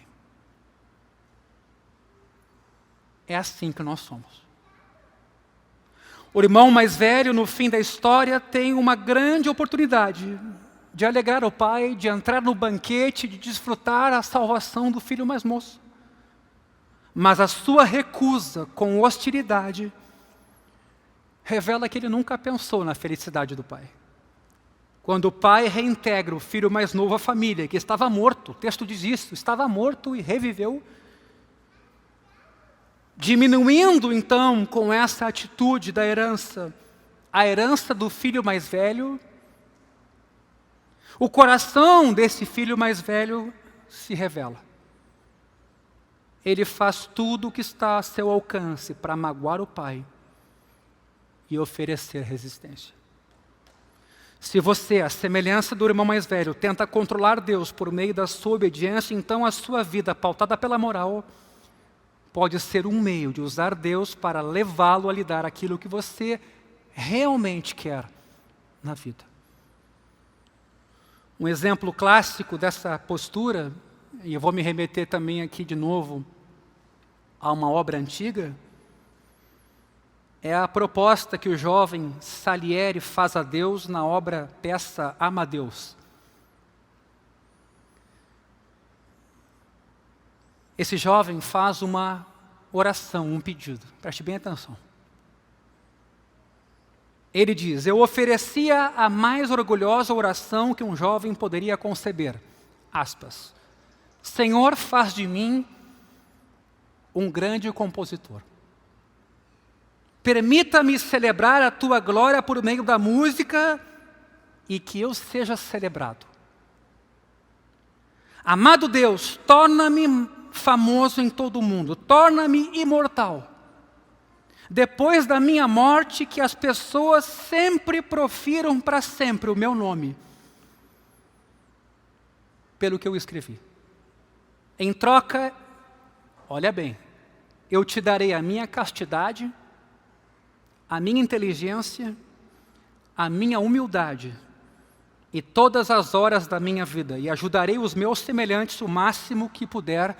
É assim que nós somos. O irmão mais velho, no fim da história, tem uma grande oportunidade de alegrar o pai, de entrar no banquete, de desfrutar a salvação do filho mais moço. Mas a sua recusa com hostilidade revela que ele nunca pensou na felicidade do pai. Quando o pai reintegra o filho mais novo à família, que estava morto, o texto diz isso, estava morto e reviveu, diminuindo então com essa atitude da herança, a herança do filho mais velho, o coração desse filho mais velho se revela. Ele faz tudo o que está a seu alcance para magoar o pai e oferecer resistência. Se você, à semelhança do irmão mais velho, tenta controlar Deus por meio da sua obediência, então a sua vida pautada pela moral pode ser um meio de usar Deus para levá-lo a lhe dar aquilo que você realmente quer na vida. Um exemplo clássico dessa postura, e eu vou me remeter também aqui de novo a uma obra antiga, é a proposta que o jovem Salieri faz a Deus na peça Amadeus. Esse jovem faz uma oração, um pedido. Preste bem atenção. Ele diz: eu oferecia a mais orgulhosa oração que um jovem poderia conceber. Aspas. Senhor, faz de mim um grande compositor. Permita-me celebrar a tua glória por meio da música e que eu seja celebrado. Amado Deus, torna-me famoso em todo o mundo, torna-me imortal. Depois da minha morte, que as pessoas sempre profiram para sempre o meu nome, pelo que eu escrevi. Em troca, olha bem, eu te darei a minha castidade, a minha inteligência, a minha humildade e todas as horas da minha vida, e ajudarei os meus semelhantes o máximo que puder.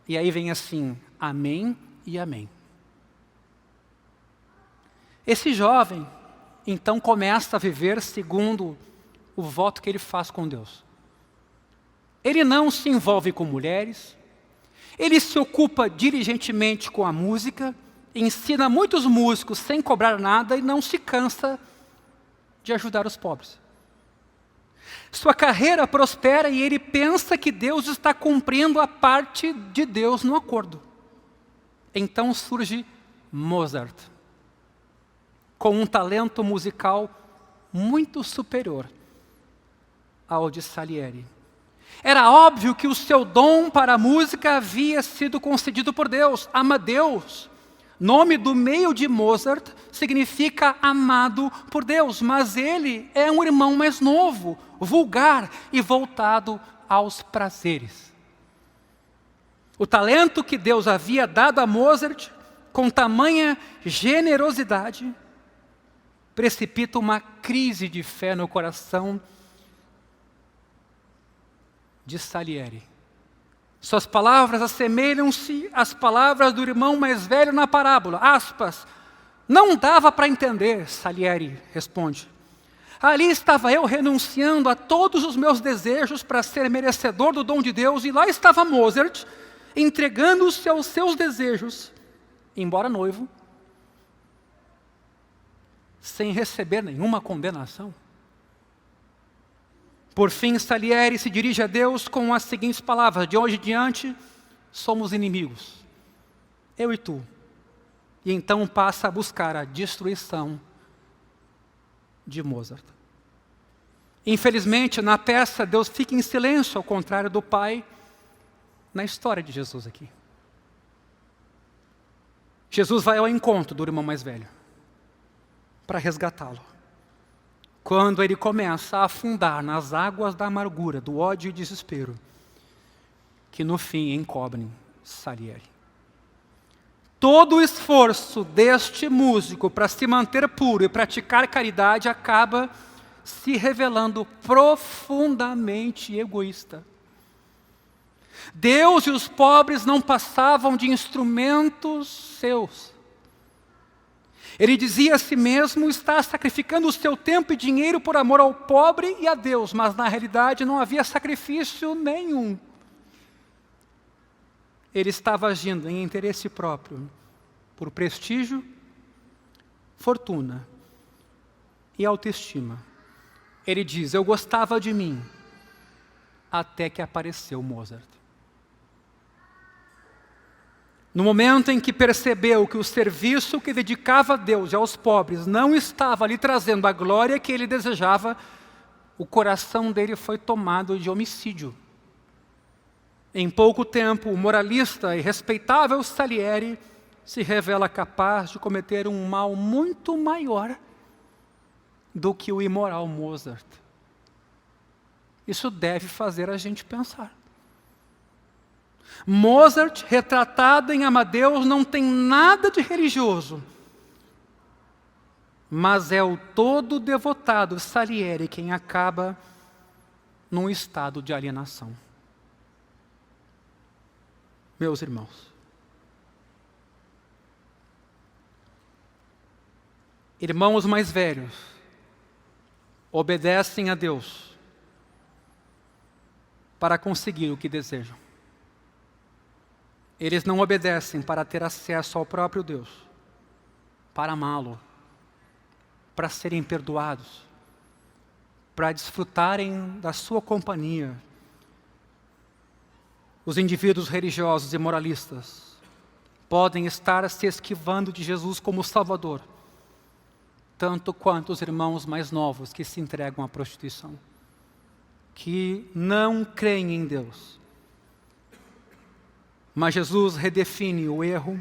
E aí vem assim, amém e amém. Esse jovem, então, começa a viver segundo o voto que ele faz com Deus. Ele não se envolve com mulheres, ele se ocupa diligentemente com a música, ensina muitos músicos sem cobrar nada e não se cansa de ajudar os pobres. Sua carreira prospera e ele pensa que Deus está cumprindo a parte de Deus no acordo. Então surge Mozart, com um talento musical muito superior ao de Salieri. Era óbvio que o seu dom para a música havia sido concedido por Deus. Amadeus, nome do meio de Mozart, significa amado por Deus, mas ele é um irmão mais novo, vulgar e voltado aos prazeres. O talento que Deus havia dado a Mozart, com tamanha generosidade, precipita uma crise de fé no coração de Salieri. Suas palavras assemelham-se às palavras do irmão mais velho na parábola. Aspas. Não dava para entender, Salieri responde. Ali estava eu renunciando a todos os meus desejos para ser merecedor do dom de Deus, e lá estava Mozart, entregando-se aos seus desejos, embora noivo, sem receber nenhuma condenação. Por fim, Salieri se dirige a Deus com as seguintes palavras: de hoje em diante, somos inimigos, eu e tu. E então passa a buscar a destruição de Mozart. Infelizmente, na peça, Deus fica em silêncio, ao contrário do Pai, na história de Jesus aqui. Jesus vai ao encontro do irmão mais velho, para resgatá-lo. Quando ele começa a afundar nas águas da amargura, do ódio e desespero, que no fim encobrem Salieri. Todo o esforço deste músico para se manter puro e praticar caridade acaba se revelando profundamente egoísta. Deus e os pobres não passavam de instrumentos seus. Ele dizia a si mesmo estar sacrificando o seu tempo e dinheiro por amor ao pobre e a Deus, mas na realidade não havia sacrifício nenhum. Ele estava agindo em interesse próprio, por prestígio, fortuna e autoestima. Ele diz, eu gostava de mim, até que apareceu Mozart. No momento em que percebeu que o serviço que dedicava a Deus e aos pobres não estava lhe trazendo a glória que ele desejava, o coração dele foi tomado de homicídio. Em pouco tempo, o moralista e respeitável Salieri se revela capaz de cometer um mal muito maior do que o imoral Mozart. Isso deve fazer a gente pensar. Mozart, retratado em Amadeus, não tem nada de religioso, mas é o todo devotado Salieri quem acaba num estado de alienação. Meus irmãos, irmãos mais velhos obedecem a Deus para conseguir o que desejam. Eles não obedecem para ter acesso ao próprio Deus, para amá-lo, para serem perdoados, para desfrutarem da sua companhia. Os indivíduos religiosos e moralistas podem estar se esquivando de Jesus como Salvador, tanto quanto os irmãos mais novos que se entregam à prostituição, que não creem em Deus. Mas Jesus redefine o erro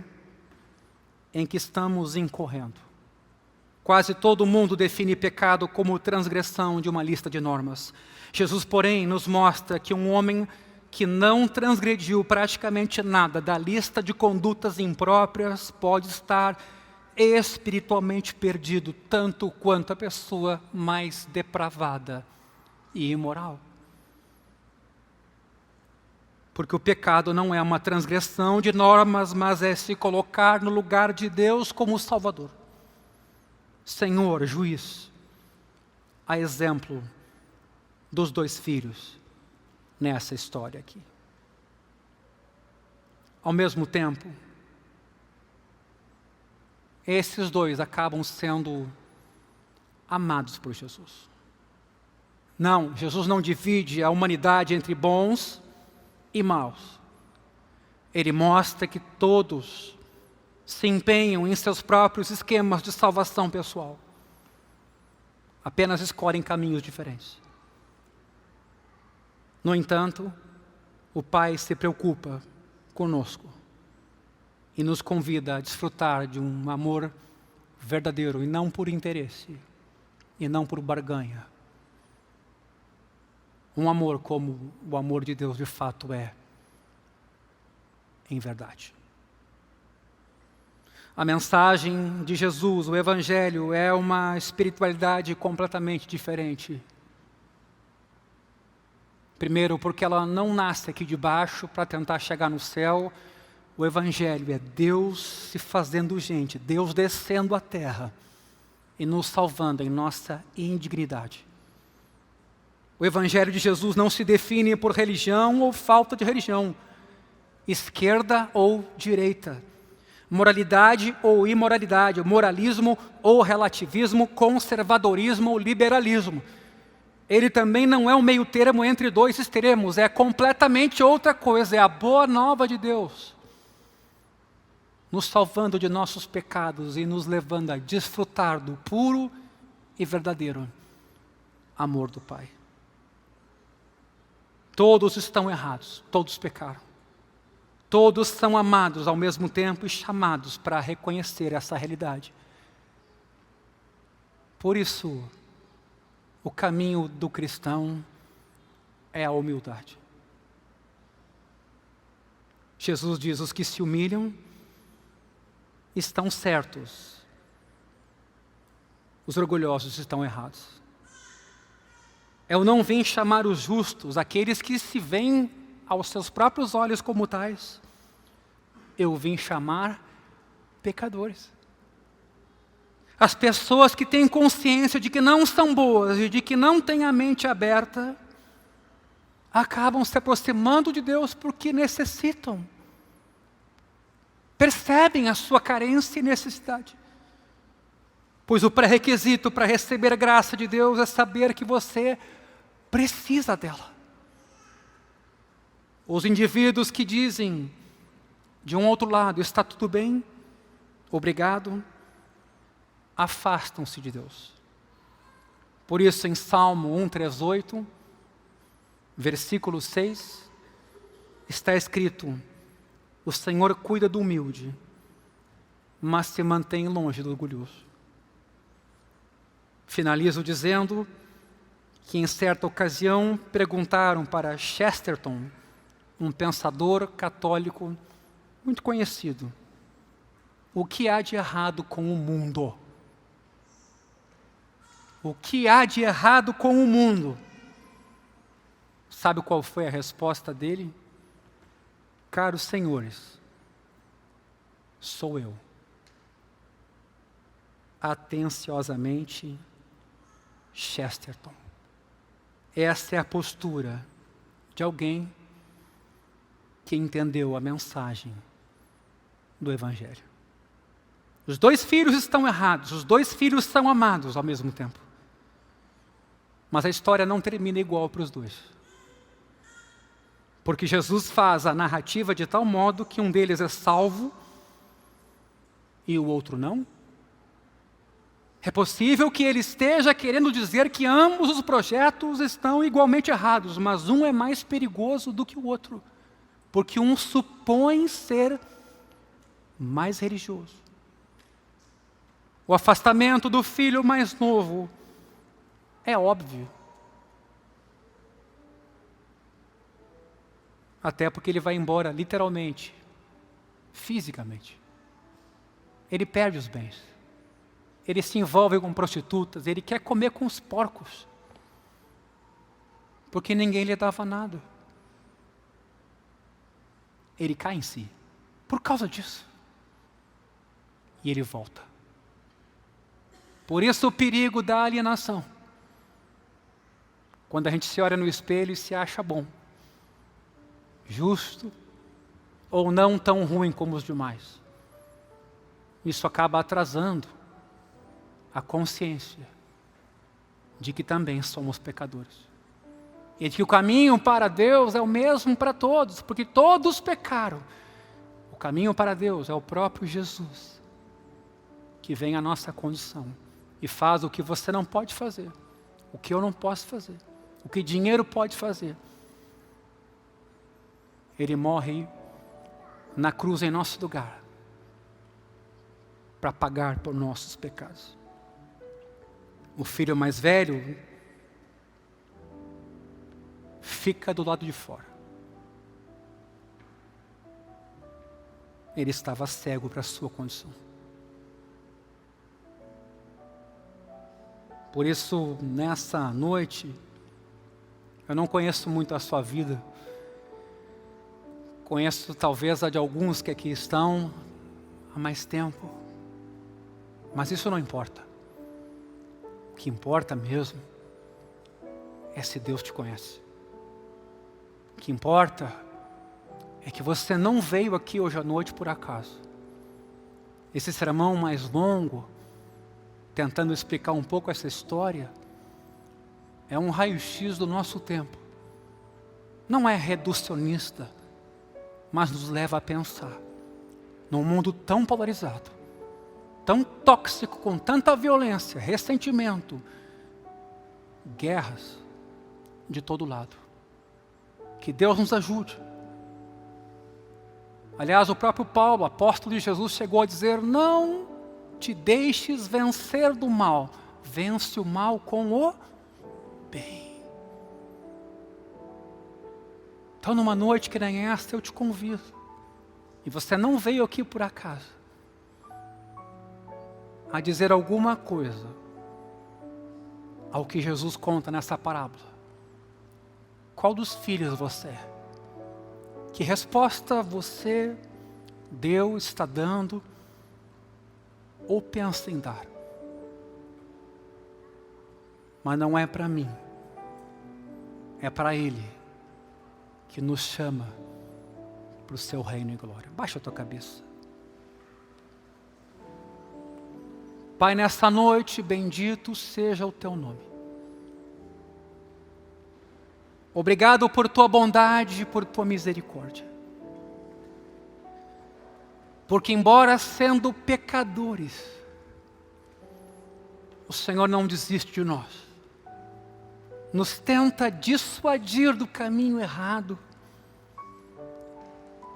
em que estamos incorrendo. Quase todo mundo define pecado como transgressão de uma lista de normas. Jesus, porém, nos mostra que um homem que não transgrediu praticamente nada da lista de condutas impróprias pode estar espiritualmente perdido, tanto quanto a pessoa mais depravada e imoral. Porque o pecado não é uma transgressão de normas, mas é se colocar no lugar de Deus como Salvador. Senhor, juiz, a exemplo dos dois filhos nessa história aqui. Ao mesmo tempo, esses dois acabam sendo amados por Jesus. Não, Jesus não divide a humanidade entre bons e maus. Ele mostra que todos se empenham em seus próprios esquemas de salvação pessoal. Apenas escolhem caminhos diferentes. No entanto, o Pai se preocupa conosco e nos convida a desfrutar de um amor verdadeiro e não por interesse e não por barganha. Um amor como o amor de Deus de fato é, em verdade. A mensagem de Jesus, o Evangelho, é uma espiritualidade completamente diferente. Primeiro, porque ela não nasce aqui de baixo para tentar chegar no céu. O Evangelho é Deus se fazendo gente, Deus descendo à terra e nos salvando em nossa indignidade. O Evangelho de Jesus não se define por religião ou falta de religião, esquerda ou direita, moralidade ou imoralidade, moralismo ou relativismo, conservadorismo ou liberalismo. Ele também não é um meio termo entre dois extremos, é completamente outra coisa, é a boa nova de Deus, nos salvando de nossos pecados e nos levando a desfrutar do puro e verdadeiro amor do Pai. Todos estão errados, todos pecaram. Todos são amados ao mesmo tempo e chamados para reconhecer essa realidade. Por isso, o caminho do cristão é a humildade. Jesus diz: os que se humilham estão certos, os orgulhosos estão errados. Eu não vim chamar os justos, aqueles que se veem aos seus próprios olhos como tais. Eu vim chamar pecadores. As pessoas que têm consciência de que não são boas e de que não têm a mente aberta, acabam se aproximando de Deus porque necessitam. Percebem a sua carência e necessidade. Pois o pré-requisito para receber a graça de Deus é saber que você precisa dela. Os indivíduos que dizem, de um outro lado, está tudo bem, obrigado, afastam-se de Deus. Por isso, em Salmo 138, versículo 6, está escrito: o Senhor cuida do humilde, mas se mantém longe do orgulhoso. Finalizo dizendo que em certa ocasião perguntaram para Chesterton, um pensador católico muito conhecido, o que há de errado com o mundo? O que há de errado com o mundo? Sabe qual foi a resposta dele? Caros senhores, sou eu. Atenciosamente, Chesterton. Essa é a postura de alguém que entendeu a mensagem do Evangelho. Os dois filhos estão errados, os dois filhos são amados ao mesmo tempo. Mas a história não termina igual para os dois. Porque Jesus faz a narrativa de tal modo que um deles é salvo e o outro não. É possível que ele esteja querendo dizer que ambos os projetos estão igualmente errados, mas um é mais perigoso do que o outro, porque um supõe ser mais religioso. O afastamento do filho mais novo é óbvio. Até porque ele vai embora literalmente, fisicamente. Ele perde os bens. Ele se envolve com prostitutas, ele quer comer com os porcos. Porque ninguém lhe dava nada. Ele cai em si, por causa disso. E ele volta. Por isso o perigo da alienação. Quando a gente se olha no espelho e se acha bom, justo, ou não tão ruim como os demais. Isso acaba atrasando a consciência de que também somos pecadores. E de que o caminho para Deus é o mesmo para todos, porque todos pecaram. O caminho para Deus é o próprio Jesus, que vem à nossa condição e faz o que você não pode fazer, o que eu não posso fazer, o que dinheiro pode fazer. Ele morre na cruz em nosso lugar, para pagar por nossos pecados. O filho mais velho fica do lado de fora. Ele estava cego para a sua condição. Por isso, nessa noite, eu não conheço muito a sua vida. Conheço talvez a de alguns que aqui estão há mais tempo. Mas isso não importa. O que importa mesmo é se Deus te conhece. O que importa é que você não veio aqui hoje à noite por acaso. Esse sermão mais longo, tentando explicar um pouco essa história, é um raio-x do nosso tempo. Não é reducionista, mas nos leva a pensar. Num mundo tão polarizado, tão tóxico, com tanta violência, ressentimento, guerras de todo lado. Que Deus nos ajude. Aliás, o próprio Paulo, apóstolo de Jesus, chegou a dizer: não te deixes vencer do mal, vence o mal com o bem. Então, numa noite que nem esta, eu te convido, e você não veio aqui por acaso, a dizer alguma coisa ao que Jesus conta nessa parábola. Qual dos filhos você é? Que resposta você, Deus, está dando ou pensa em dar? Mas não é para mim, é para Ele, que nos chama para o seu reino e glória. Baixa a tua cabeça. Pai, nessa noite, bendito seja o teu nome. Obrigado por tua bondade e por tua misericórdia. Porque embora sendo pecadores, o Senhor não desiste de nós. Nos tenta dissuadir do caminho errado,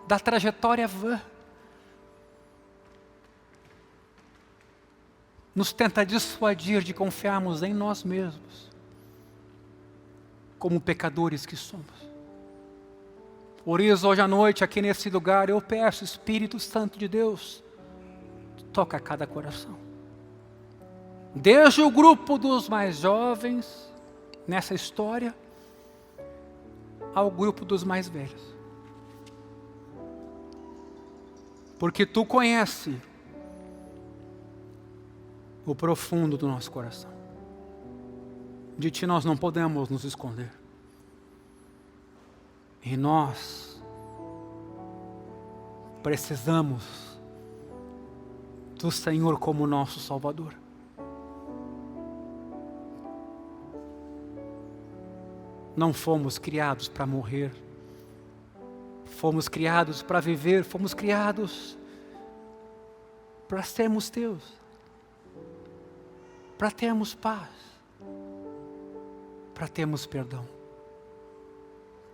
da trajetória vã. Nos tenta dissuadir de confiarmos em nós mesmos, como pecadores que somos. Por isso, hoje à noite, aqui nesse lugar, eu peço, Espírito Santo de Deus, toca cada coração. Desde o grupo dos mais jovens, nessa história, ao grupo dos mais velhos. Porque Tu conheces o profundo do nosso coração. De Ti nós não podemos nos esconder. E nós precisamos do Senhor como nosso Salvador. Não fomos criados para morrer. Fomos criados para viver. Fomos criados para sermos Teus. Para termos paz. Para termos perdão.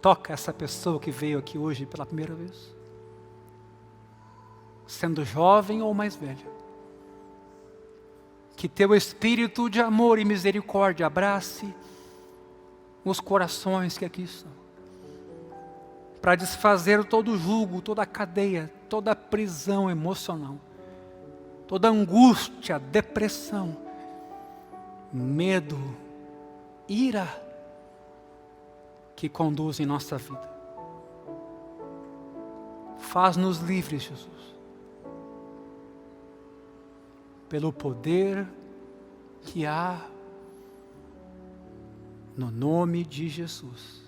Toca essa pessoa que veio aqui hoje pela primeira vez, sendo jovem ou mais velho. Que Teu Espírito de amor e misericórdia abrace os corações que aqui estão, para desfazer todo o jugo, toda a cadeia, toda a prisão emocional, toda a angústia, depressão, medo, ira, que conduzem nossa vida. Faz-nos livres, Jesus, pelo poder que há no nome de Jesus.